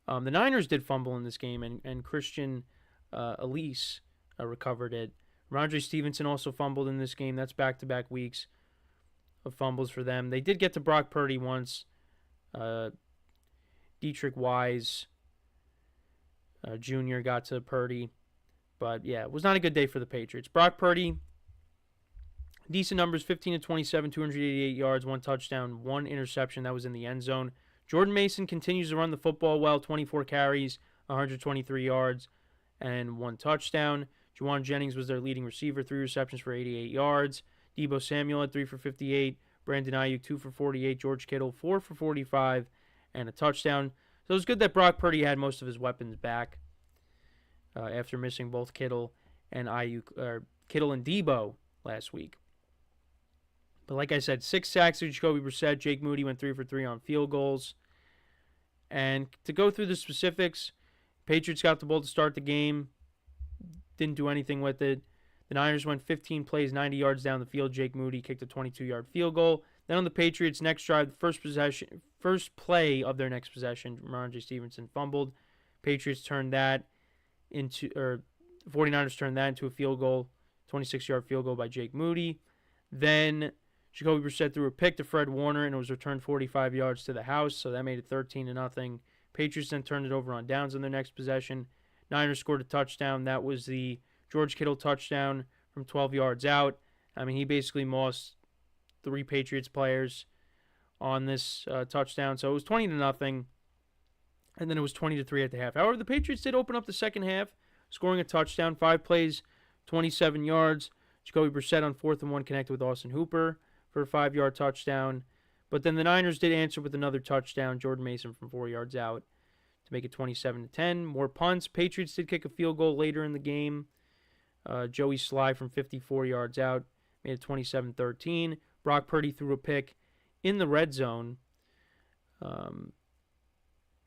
The Niners did fumble in this game, and Christian Elise recovered it. Ramondre Stevenson also fumbled in this game. That's back-to-back weeks of fumbles for them. They did get to Brock Purdy once. Dietrich Wise Jr. got to Purdy. But, yeah, it was not a good day for the Patriots. Brock Purdy, decent numbers, 15 to 27, 288 yards, 1 touchdown, 1 interception. That was in the end zone. Jordan Mason continues to run the football well, 24 carries, 123 yards, and 1 touchdown. Juwan Jennings was their leading receiver, 3 receptions for 88 yards. Deebo Samuel had 3 for 58. Brandon Ayuk, 2 for 48. George Kittle, 4 for 45, and a touchdown. So it was good that Brock Purdy had most of his weapons back after missing both Kittle and Deebo last week. But like I said, 6 sacks to Jacoby Brissett. Jake Moody went 3 for 3 on field goals. And to go through the specifics, Patriots got the ball to start the game. Didn't do anything with it. The Niners went 15 plays, 90 yards down the field. Jake Moody kicked a 22-yard field goal. Then on the Patriots' next drive, the first play of their next possession, Ramondre Stevenson fumbled. 49ers turned that into a field goal, 26-yard field goal by Jake Moody. Then Jacoby Brissett threw a pick to Fred Warner, and it was returned 45 yards to the house, so that made it 13-0. Patriots then turned it over on downs on their next possession. Niners scored a touchdown. That was the George Kittle touchdown from 12 yards out. I mean, he basically mossed 3 Patriots players on this touchdown. So it was 20-0, and then it was 20-3 at the half. However, the Patriots did open up the second half, scoring a touchdown, 5 plays, 27 yards. Jacoby Brissett on 4th and 1 connected with Austin Hooper for a 5-yard touchdown. But then the Niners did answer with another touchdown, Jordan Mason from 4 yards out, to make it 27-10. More punts. Patriots did kick a field goal later in the game. Joey Sly from 54 yards out made it 27-13. Brock Purdy threw a pick in the red zone. And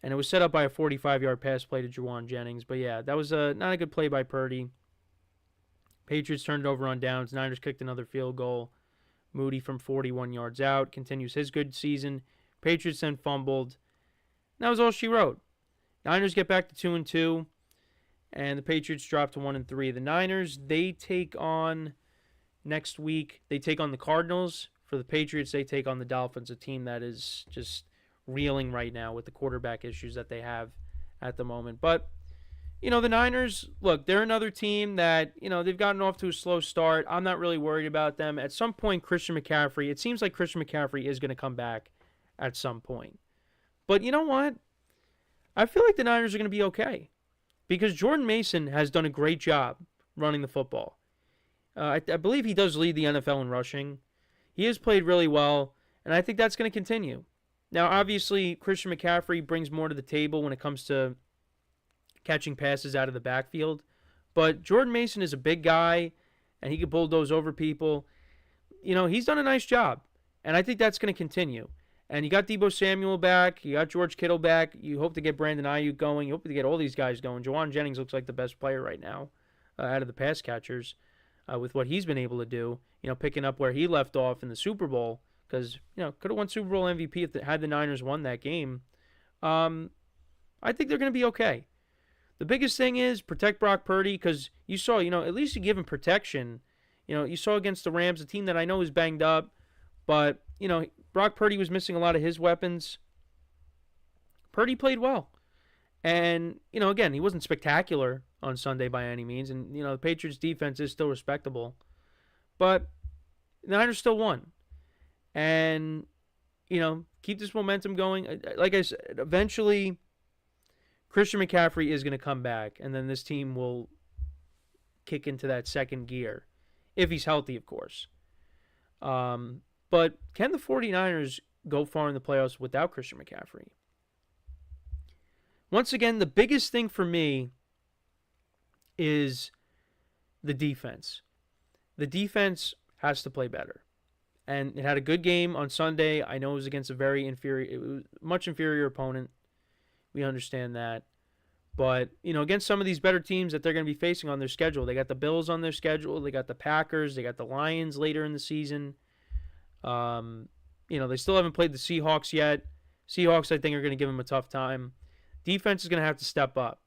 it was set up by a 45-yard pass play to Juwan Jennings. But yeah, that was not a good play by Purdy. Patriots turned it over on downs. Niners kicked another field goal. Moody from 41 yards out continues his good season. Patriots then fumbled. That was all she wrote. Niners get back to 2-2, and the Patriots drop to 1-3. The Niners, they take on next week. They take on the Cardinals. For the Patriots, they take on the Dolphins, a team that is just reeling right now with the quarterback issues that they have at the moment. But the Niners, look, they're another team that, they've gotten off to a slow start. I'm not really worried about them. At some point, it seems like Christian McCaffrey is going to come back at some point. But you know what? I feel like the Niners are going to be okay because Jordan Mason has done a great job running the football. I believe he does lead the NFL in rushing. He has played really well, and I think that's going to continue. Now, obviously, Christian McCaffrey brings more to the table when it comes to catching passes out of the backfield. But Jordan Mason is a big guy, and he can bulldoze over people. He's done a nice job, and I think that's going to continue. And you got Deebo Samuel back. You got George Kittle back. You hope to get Brandon Ayuk going. You hope to get all these guys going. Juwan Jennings looks like the best player right now out of the pass catchers with what he's been able to do, picking up where he left off in the Super Bowl because, could have won Super Bowl MVP had the Niners won that game. I think they're going to be okay. The biggest thing is protect Brock Purdy because you saw, at least you give him protection. You saw against the Rams, a team that I know is banged up, but, Brock Purdy was missing a lot of his weapons. Purdy played well. And, again, he wasn't spectacular on Sunday by any means. And, the Patriots' defense is still respectable. But the Niners still won. And, keep this momentum going. Like I said, eventually Christian McCaffrey is going to come back, and then this team will kick into that second gear, if he's healthy, of course. But can the 49ers go far in the playoffs without Christian McCaffrey? Once again, the biggest thing for me is the defense. The defense has to play better. And it had a good game on Sunday. I know it was against a much inferior opponent. We understand that. But, against some of these better teams that they're going to be facing on their schedule. They got the Bills on their schedule. They got the Packers. They got the Lions later in the season. They still haven't played the Seahawks yet. Seahawks, I think, are going to give them a tough time. Defense is going to have to step up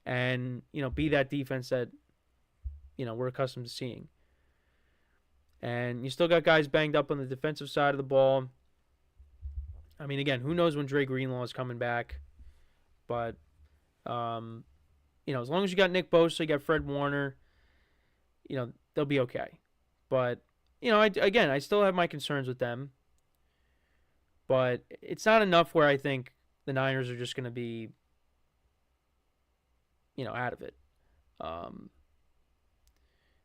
and, be that defense that, we're accustomed to seeing. And you still got guys banged up on the defensive side of the ball. I mean, again, who knows when Dre Greenlaw is coming back. But, as long as you got Nick Bosa, you got Fred Warner, they'll be okay. But, I still have my concerns with them. But it's not enough where I think the Niners are just going to be, out of it.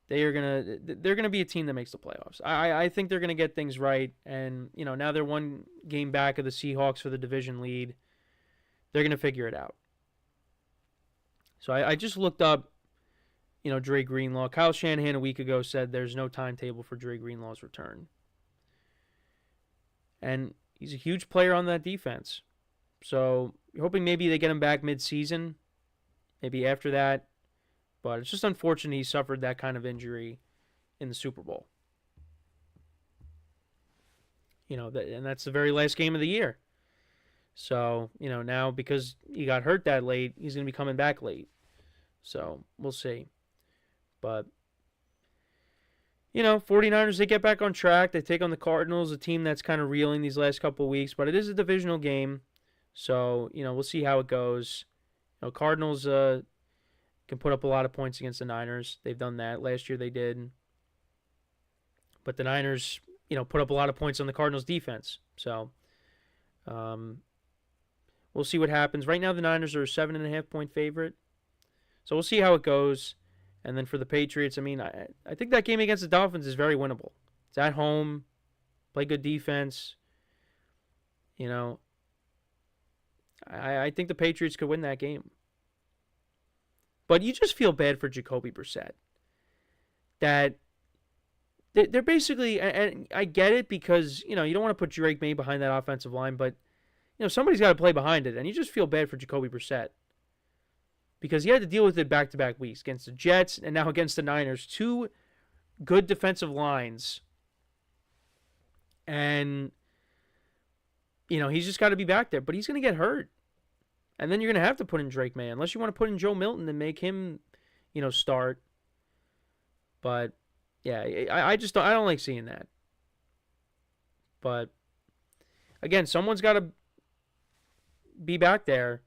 They're gonna be a team that makes the playoffs. I think they're gonna get things right, and now they're one game back of the Seahawks for the division lead. They're gonna figure it out. So I just looked up, Dre Greenlaw. Kyle Shanahan a week ago said there's no timetable for Dre Greenlaw's return, and he's a huge player on that defense. So you're hoping maybe they get him back mid-season, maybe after that. But it's just unfortunate he suffered that kind of injury in the Super Bowl. And that's the very last game of the year. So, now because he got hurt that late, he's going to be coming back late. So, we'll see. But, 49ers, they get back on track. They take on the Cardinals, a team that's kind of reeling these last couple of weeks. But it is a divisional game. So, we'll see how it goes. Cardinals can put up a lot of points against the Niners. They've done that. Last year they did. But the Niners, put up a lot of points on the Cardinals' defense. So, we'll see what happens. Right now the Niners are a 7.5-point favorite. So we'll see how it goes. And then for the Patriots, I think that game against the Dolphins is very winnable. It's at home. Play good defense. I think the Patriots could win that game. But you just feel bad for Jacoby Brissett. That they're basically, and I get it because, you don't want to put Drake May behind that offensive line, but, somebody's got to play behind it. And you just feel bad for Jacoby Brissett. Because he had to deal with it back-to-back weeks against the Jets and now against the Niners. Two good defensive lines. And, he's just got to be back there. But he's going to get hurt. And then you're going to have to put in Drake May, unless you want to put in Joe Milton and make him, start. But, yeah, I don't like seeing that. But, again, someone's got to be back there.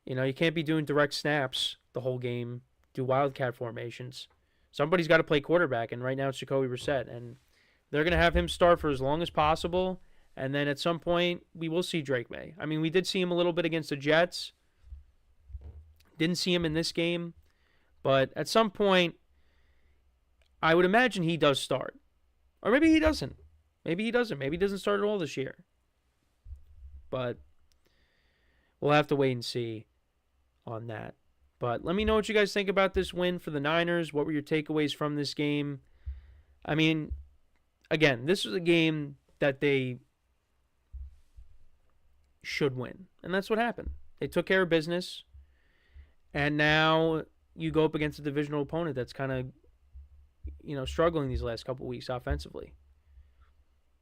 You can't be doing direct snaps the whole game, do wildcat formations. Somebody's got to play quarterback, and right now it's Jacoby Brissett. And they're going to have him start for as long as possible. And then at some point, we will see Drake May. We did see him a little bit against the Jets. Didn't see him in this game. But at some point, I would imagine he does start. Or maybe he doesn't. Maybe he doesn't start at all this year. But we'll have to wait and see on that. But let me know what you guys think about this win for the Niners. What were your takeaways from this game? Again, this was a game that they should win. And that's what happened. They took care of business. And now you go up against a divisional opponent that's kind of, struggling these last couple weeks offensively.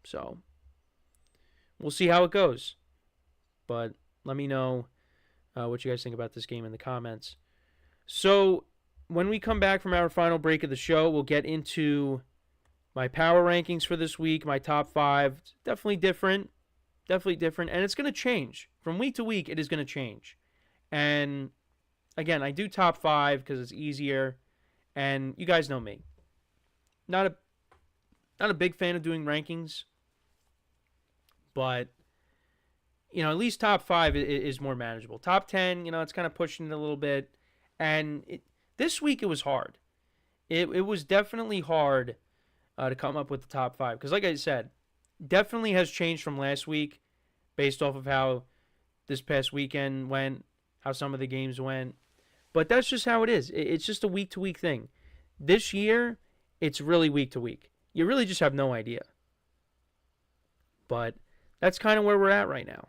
So, we'll see how it goes. But let me know what you guys think about this game in the comments. So, when we come back from our final break of the show, we'll get into my power rankings for this week, my top 5. Definitely different. And it's going to change. From week to week, it is going to change. And, again, I do top 5 because it's easier. And you guys know me. Not a big fan of doing rankings. But, at least top 5 is more manageable. Top 10, it's kind of pushing it a little bit. And this week it was hard. It was definitely hard to come up with the top 5. Because like I said, definitely has changed from last week based off of how this past weekend went, how some of the games went. But that's just how it is. It's just a week-to-week thing. This year, it's really week-to-week. You really just have no idea. But that's kind of where we're at right now.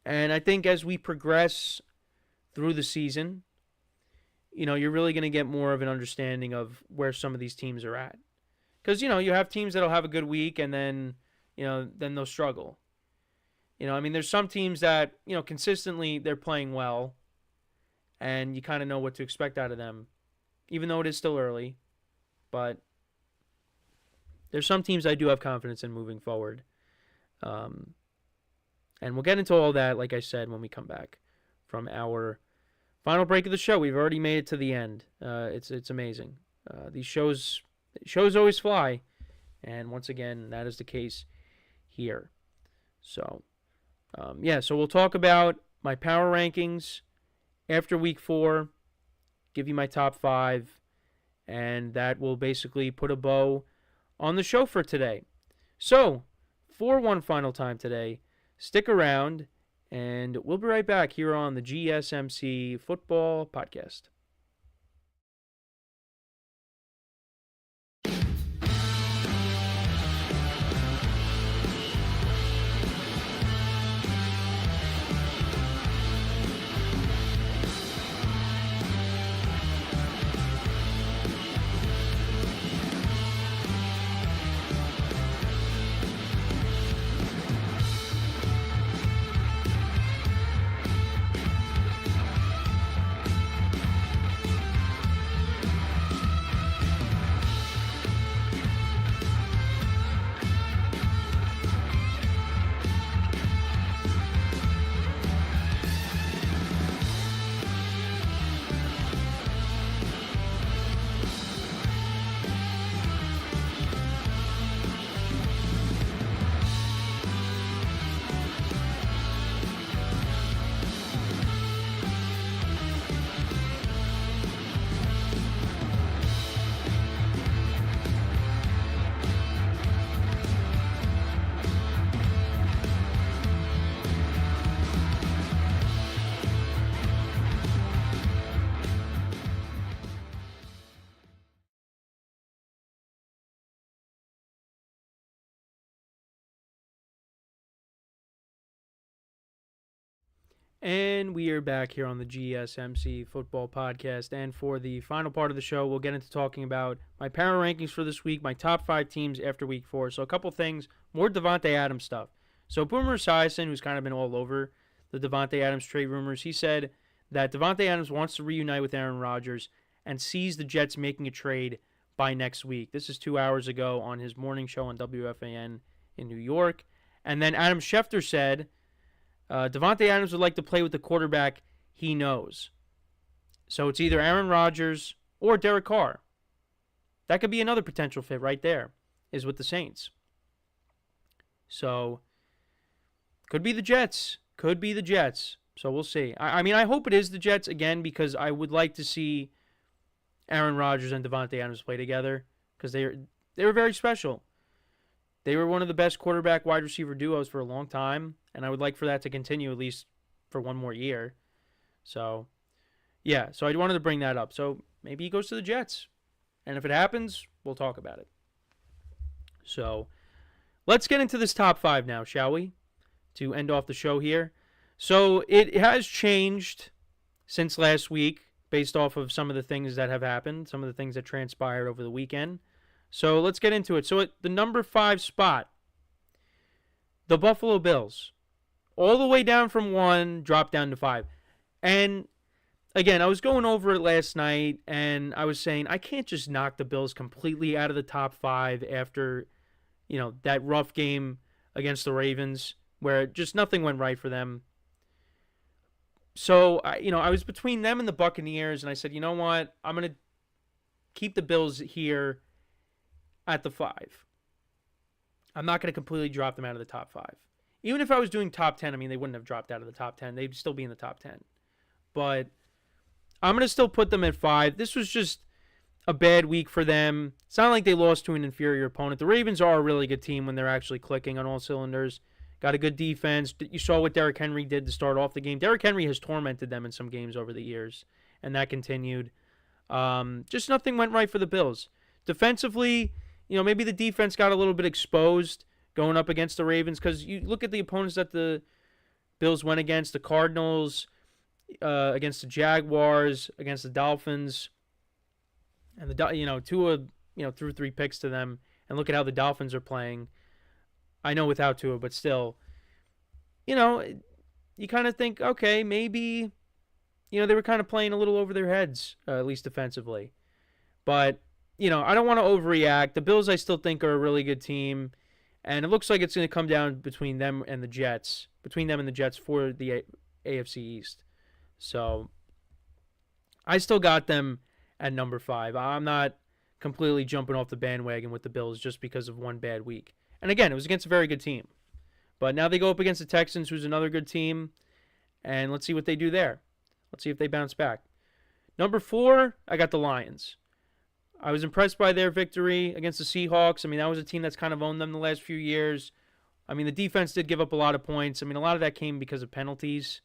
And I think as we progress through the season, you're really going to get more of an understanding of where some of these teams are at. Because, you have teams that'll have a good week and then they'll struggle. There's some teams that, consistently they're playing well and you kind of know what to expect out of them, even though it is still early. But there's some teams I do have confidence in moving forward. And we'll get into all that, like I said, when we come back from our final break of the show. We've already made it to the end. It's amazing. These shows always fly, and once again, that is the case here. So, so we'll talk about my power rankings after week 4, give you my top 5, and that will basically put a bow on the show for today. So, for one final time today, stick around, and we'll be right back here on the GSMC Football Podcast. And we are back here on the GSMC Football Podcast. And for the final part of the show, we'll get into talking about my power rankings for this week, my top 5 teams after week 4. So a couple things, more Davante Adams stuff. So Boomer Esiason, who's kind of been all over the Davante Adams trade rumors, he said that Davante Adams wants to reunite with Aaron Rodgers and sees the Jets making a trade by next week. This is 2 hours ago on his morning show on WFAN in New York. And then Adam Schefter said Davante Adams would like to play with the quarterback he knows. So it's either Aaron Rodgers or Derek Carr. That could be another potential fit right there, is with the Saints. So, could be the Jets. Could be the Jets. So we'll see. I hope it is the Jets, again, because I would like to see Aaron Rodgers and Davante Adams play together, because they were very special. They were one of the best quarterback wide receiver duos for a long time, and I would like for that to continue at least for one more year. So, yeah, so I wanted to bring that up. So maybe he goes to the Jets, and if it happens, we'll talk about it. So let's get into this top 5 now, shall we? To end off the show here. So it has changed since last week based off of some of the things that have happened, some of the things that transpired over the weekend. So let's get into it. So at the number 5 spot, the Buffalo Bills. All the way down from 1, dropped down to 5. And again, I was going over it last night, and I was saying I can't just knock the Bills completely out of the top 5 after, that rough game against the Ravens where just nothing went right for them. So, I was between them and the Buccaneers, and I said, you know what? I'm going to keep the Bills here at the 5. I'm not going to completely drop them out of the top 5. Even if I was doing top 10, I mean, they wouldn't have dropped out of the top 10. They'd still be in the top 10. But I'm going to still put them at 5. This was just a bad week for them. It's not like they lost to an inferior opponent. The Ravens are a really good team when they're actually clicking on all cylinders. Got a good defense. You saw what Derrick Henry did to start off the game. Derrick Henry has tormented them in some games over the years, and that continued. Just nothing went right for the Bills. Defensively, maybe the defense got a little bit exposed going up against the Ravens, because you look at the opponents that the Bills went against, the Cardinals, against the Jaguars, against the Dolphins, and Tua, threw 3 picks to them, and look at how the Dolphins are playing. I know without Tua, but still, you kind of think, okay, maybe, they were kind of playing a little over their heads, at least defensively. But, I don't want to overreact. The Bills, I still think, are a really good team, and it looks like it's going to come down between them and the Jets, for the AFC East. So I still got them at number 5. I'm not completely jumping off the bandwagon with the Bills just because of one bad week. And again, it was against a very good team. But now they go up against the Texans, who's another good team, and let's see what they do there. Let's see if they bounce back. Number 4, I got the Lions. I was impressed by their victory against the Seahawks. I mean, that was a team that's kind of owned them the last few years. I mean, the defense did give up a lot of points. I mean, a lot of that came because of penalties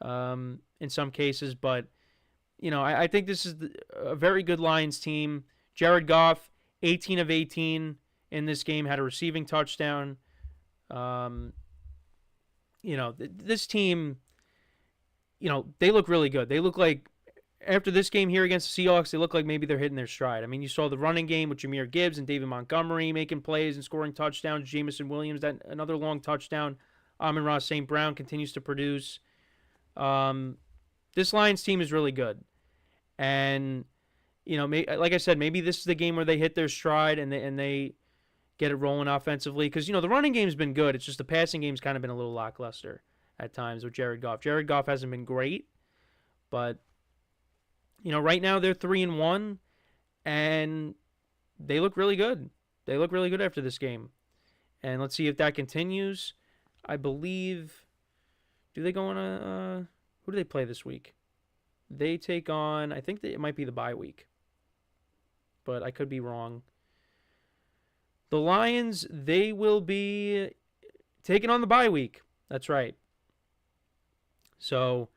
in some cases. But, I think this is a very good Lions team. Jared Goff, 18 of 18 in this game, had a receiving touchdown. This team, they look really good. They look like, after this game here against the Seahawks, they look like maybe they're hitting their stride. I mean, you saw the running game with Jahmyr Gibbs and David Montgomery making plays and scoring touchdowns. Jameson Williams, another long touchdown. Amon-Ra St. Brown continues to produce. This Lions team is really good. And, like I said, maybe this is the game where they hit their stride and they get it rolling offensively. Because, the running game's been good. It's just the passing game's kind of been a little lackluster at times with Jared Goff. Jared Goff hasn't been great, but, right now they're 3-1, and they look really good. They look really good after this game. And let's see if that continues. I believe, do they go on who do they play this week? They take on, I think it might be the bye week, but I could be wrong. The Lions, they will be taking on the bye week. That's right. So,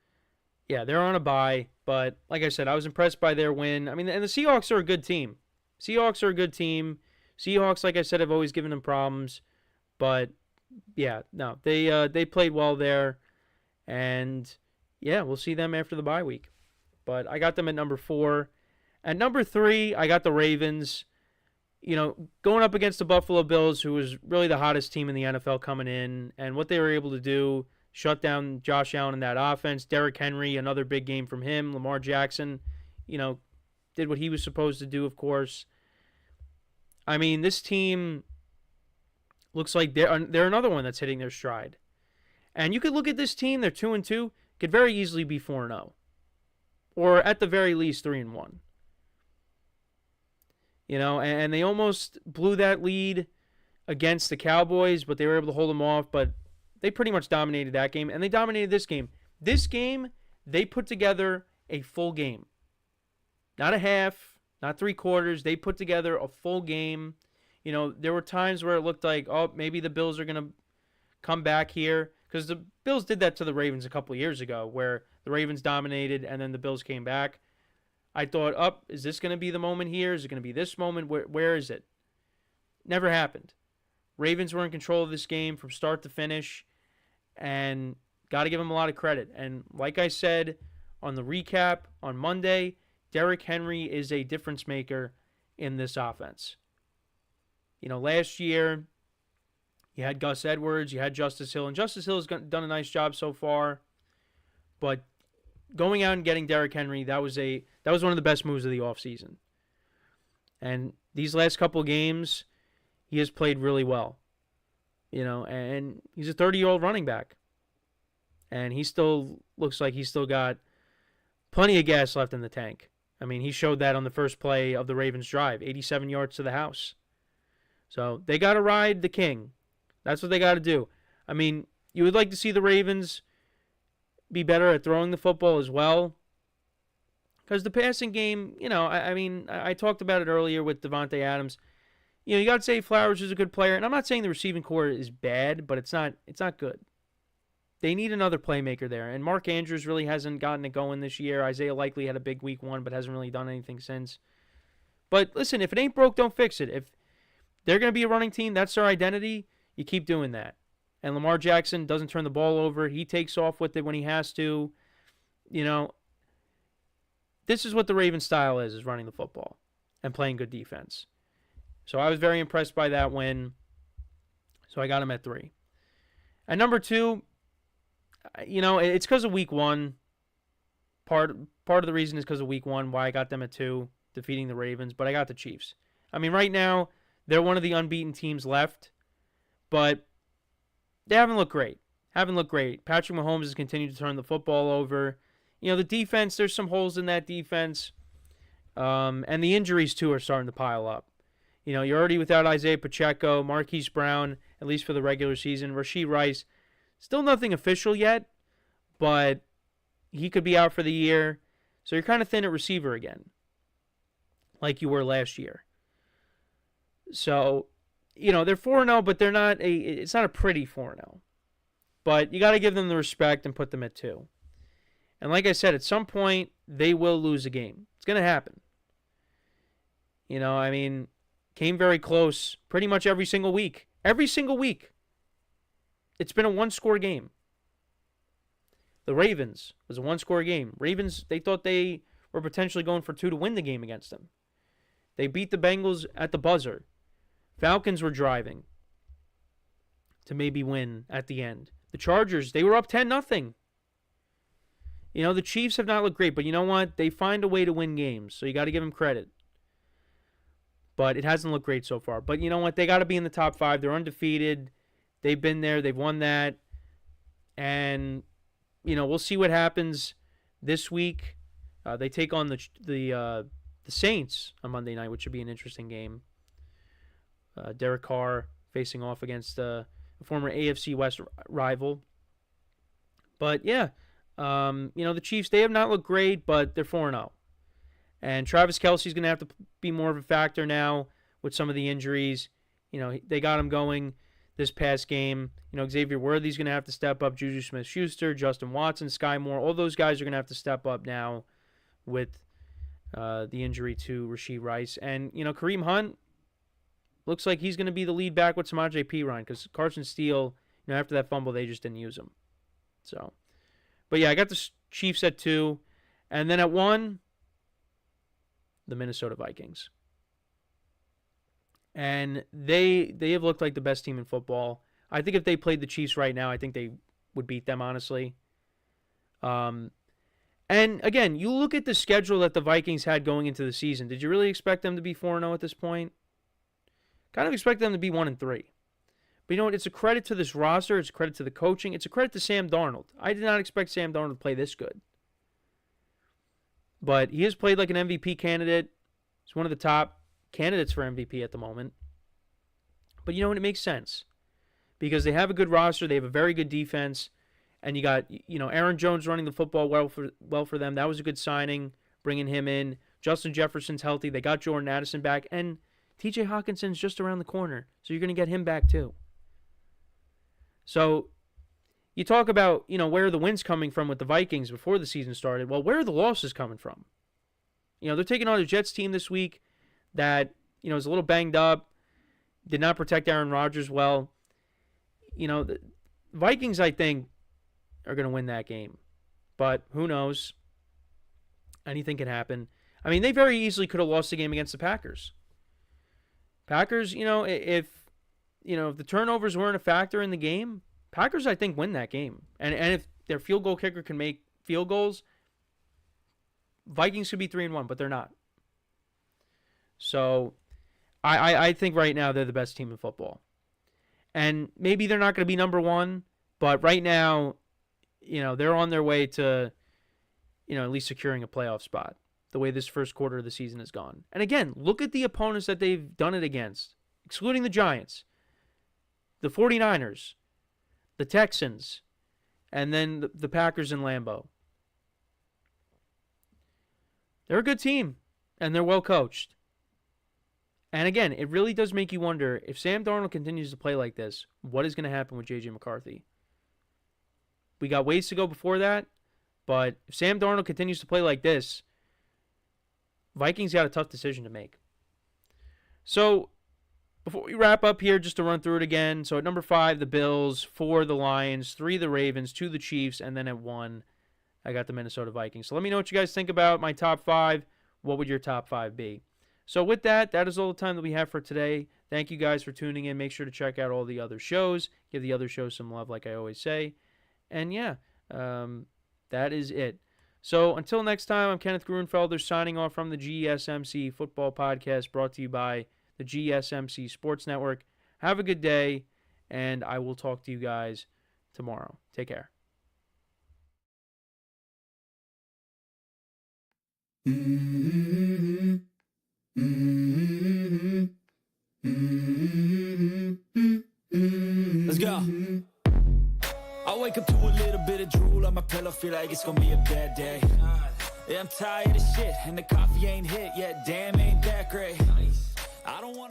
yeah, they're on a bye. But, like I said, I was impressed by their win. I mean, and the Seahawks are a good team. Seahawks, like I said, have always given them problems. But, yeah, no, they played well there. And, yeah, we'll see them after the bye week. But I got them at number 4. At number 3, I got the Ravens. Going up against the Buffalo Bills, who was really the hottest team in the NFL coming in, and what they were able to do, shut down Josh Allen in that offense. Derrick Henry, another big game from him. Lamar Jackson, did what he was supposed to do, of course. I mean, this team looks like they're another one that's hitting their stride. And you could look at this team, they're 2-2, could very easily be 4-0. Or at the very least 3-1. And they almost blew that lead against the Cowboys, but they were able to hold them off. But they pretty much dominated that game, and they dominated this game. This game, they put together a full game. Not a half, not 3/4. They put together a full game. There were times where it looked like, oh, maybe the Bills are going to come back here. Because the Bills did that to the Ravens a couple of years ago, where the Ravens dominated, and then the Bills came back. I thought, is this going to be the moment here? Is it going to be this moment? Where is it? Never happened. Ravens were in control of this game from start to finish, and got to give them a lot of credit. And like I said on the recap on Monday, Derrick Henry is a difference maker in this offense. Last year, you had Gus Edwards, you had Justice Hill, and Justice Hill has done a nice job so far. But going out and getting Derrick Henry, that was one of the best moves of the offseason. And these last couple of games, he has played really well. And he's a 30-year-old running back. And he still looks like he's still got plenty of gas left in the tank. I mean, he showed that on the first play of the Ravens' drive, 87 yards to the house. So they got to ride the king. That's what they got to do. I mean, you would like to see the Ravens be better at throwing the football as well. Because the passing game, I talked about it earlier with Davante Adams. You got to say Flowers is a good player. And I'm not saying the receiving core is bad, but it's not good. They need another playmaker there. And Mark Andrews really hasn't gotten it going this year. Isaiah Likely had a big week 1, but hasn't really done anything since. But listen, if it ain't broke, don't fix it. If they're going to be a running team, that's their identity, you keep doing that. And Lamar Jackson doesn't turn the ball over. He takes off with it when he has to. This is what the Ravens style is running the football and playing good defense. So I was very impressed by that win. So I got him at 3. And number 2, it's because of week 1. Part of the reason is because of week 1, why I got them at 2, defeating the Ravens. But I got the Chiefs. I mean, right now, they're one of the unbeaten teams left. But they haven't looked great. Patrick Mahomes has continued to turn the football over. The defense, there's some holes in that defense. And the injuries, too, are starting to pile up. You're already without Isaiah Pacheco, Marquise Brown, at least for the regular season. Rashee Rice, still nothing official yet, but he could be out for the year. So you're kind of thin at receiver again, like you were last year. So, they're 4-0, but it's not a pretty 4-0. But you got to give them the respect and put them at 2. And like I said, at some point, they will lose a game. It's going to happen. Came very close pretty much every single week. Every single week. It's been a one-score game. The Ravens was a one-score game. Ravens, they thought they were potentially going for 2 to win the game against them. They beat the Bengals at the buzzer. Falcons were driving to maybe win at the end. The Chargers, they were up 10-0. The Chiefs have not looked great, but you know what? They find a way to win games, so you got to give them credit. But it hasn't looked great so far. But you know what? They got to be in the top 5. They're undefeated. They've been there. They've won that. And, we'll see what happens this week. They take on the Saints on Monday night, which should be an interesting game. Derek Carr facing off against a former AFC West rival. But, yeah. The Chiefs, they have not looked great, but they're 4-0. And Travis Kelce's going to have to be more of a factor now with some of the injuries. They got him going this past game. Xavier Worthy's going to have to step up. Juju Smith-Schuster, Justin Watson, Sky Moore, all those guys are going to have to step up now with the injury to Rashee Rice. And, Kareem Hunt looks like he's going to be the lead back with Samaje Perine because Carson Steele, after that fumble, they just didn't use him. So, but yeah, I got the Chiefs at 2. And then at 1, the Minnesota Vikings. And they have looked like the best team in football. I think if they played the Chiefs right now, I think they would beat them, honestly. And again, you look at the schedule that the Vikings had going into the season. Did you really expect them to be 4-0 at this point? Kind of expect them to be 1-3. But you know what? It's a credit to this roster. It's a credit to the coaching. It's a credit to Sam Darnold. I did not expect Sam Darnold to play this good. But he has played like an MVP candidate. He's one of the top candidates for MVP at the moment. But you know what? It makes sense. Because they have a good roster. They have a very good defense. And you got, Aaron Jones running the football well for them. That was a good signing, bringing him in. Justin Jefferson's healthy. They got Jordan Addison back. And TJ Hawkinson's just around the corner. So you're going to get him back too. So you talk about, where are the wins coming from with the Vikings before the season started. Well, where are the losses coming from? They're taking on a Jets team this week that, is a little banged up, did not protect Aaron Rodgers well. The Vikings, I think, are going to win that game. But who knows? Anything can happen. I mean, they very easily could have lost the game against the Packers. Packers, if the turnovers weren't a factor in the game, Packers, I think, win that game. And if their field goal kicker can make field goals, Vikings could be 3-1, but they're not. So I think right now they're the best team in football. And maybe they're not going to be number 1, but right now, they're on their way to, at least securing a playoff spot, the way this first quarter of the season has gone. And again, look at the opponents that they've done it against, excluding the Giants, the 49ers, the Texans, and then the Packers in Lambeau. They're a good team, and they're well coached. And again, it really does make you wonder, if Sam Darnold continues to play like this, what is going to happen with J.J. McCarthy? We got ways to go before that, but if Sam Darnold continues to play like this, Vikings got a tough decision to make. So, before we wrap up here, just to run through it again. So, at number 5, the Bills. 4, the Lions. 3, the Ravens. 2, the Chiefs. And then at 1, I got the Minnesota Vikings. So, let me know what you guys think about my top 5. What would your top 5 be? So, with that, that is all the time that we have for today. Thank you guys for tuning in. Make sure to check out all the other shows. Give the other shows some love, like I always say. And, yeah, that is it. So, until next time, I'm Kenneth Gruenfelder signing off from the GSMC Football Podcast, brought to you by the GSMC Sports Network. Have a good day, and I will talk to you guys tomorrow. Take care. Let's go. I wake up to a little bit of drool on my pillow, feel like it's gonna be a bad day. Yeah, I'm tired of shit, and the coffee ain't hit yet, damn, ain't that great. I don't wanna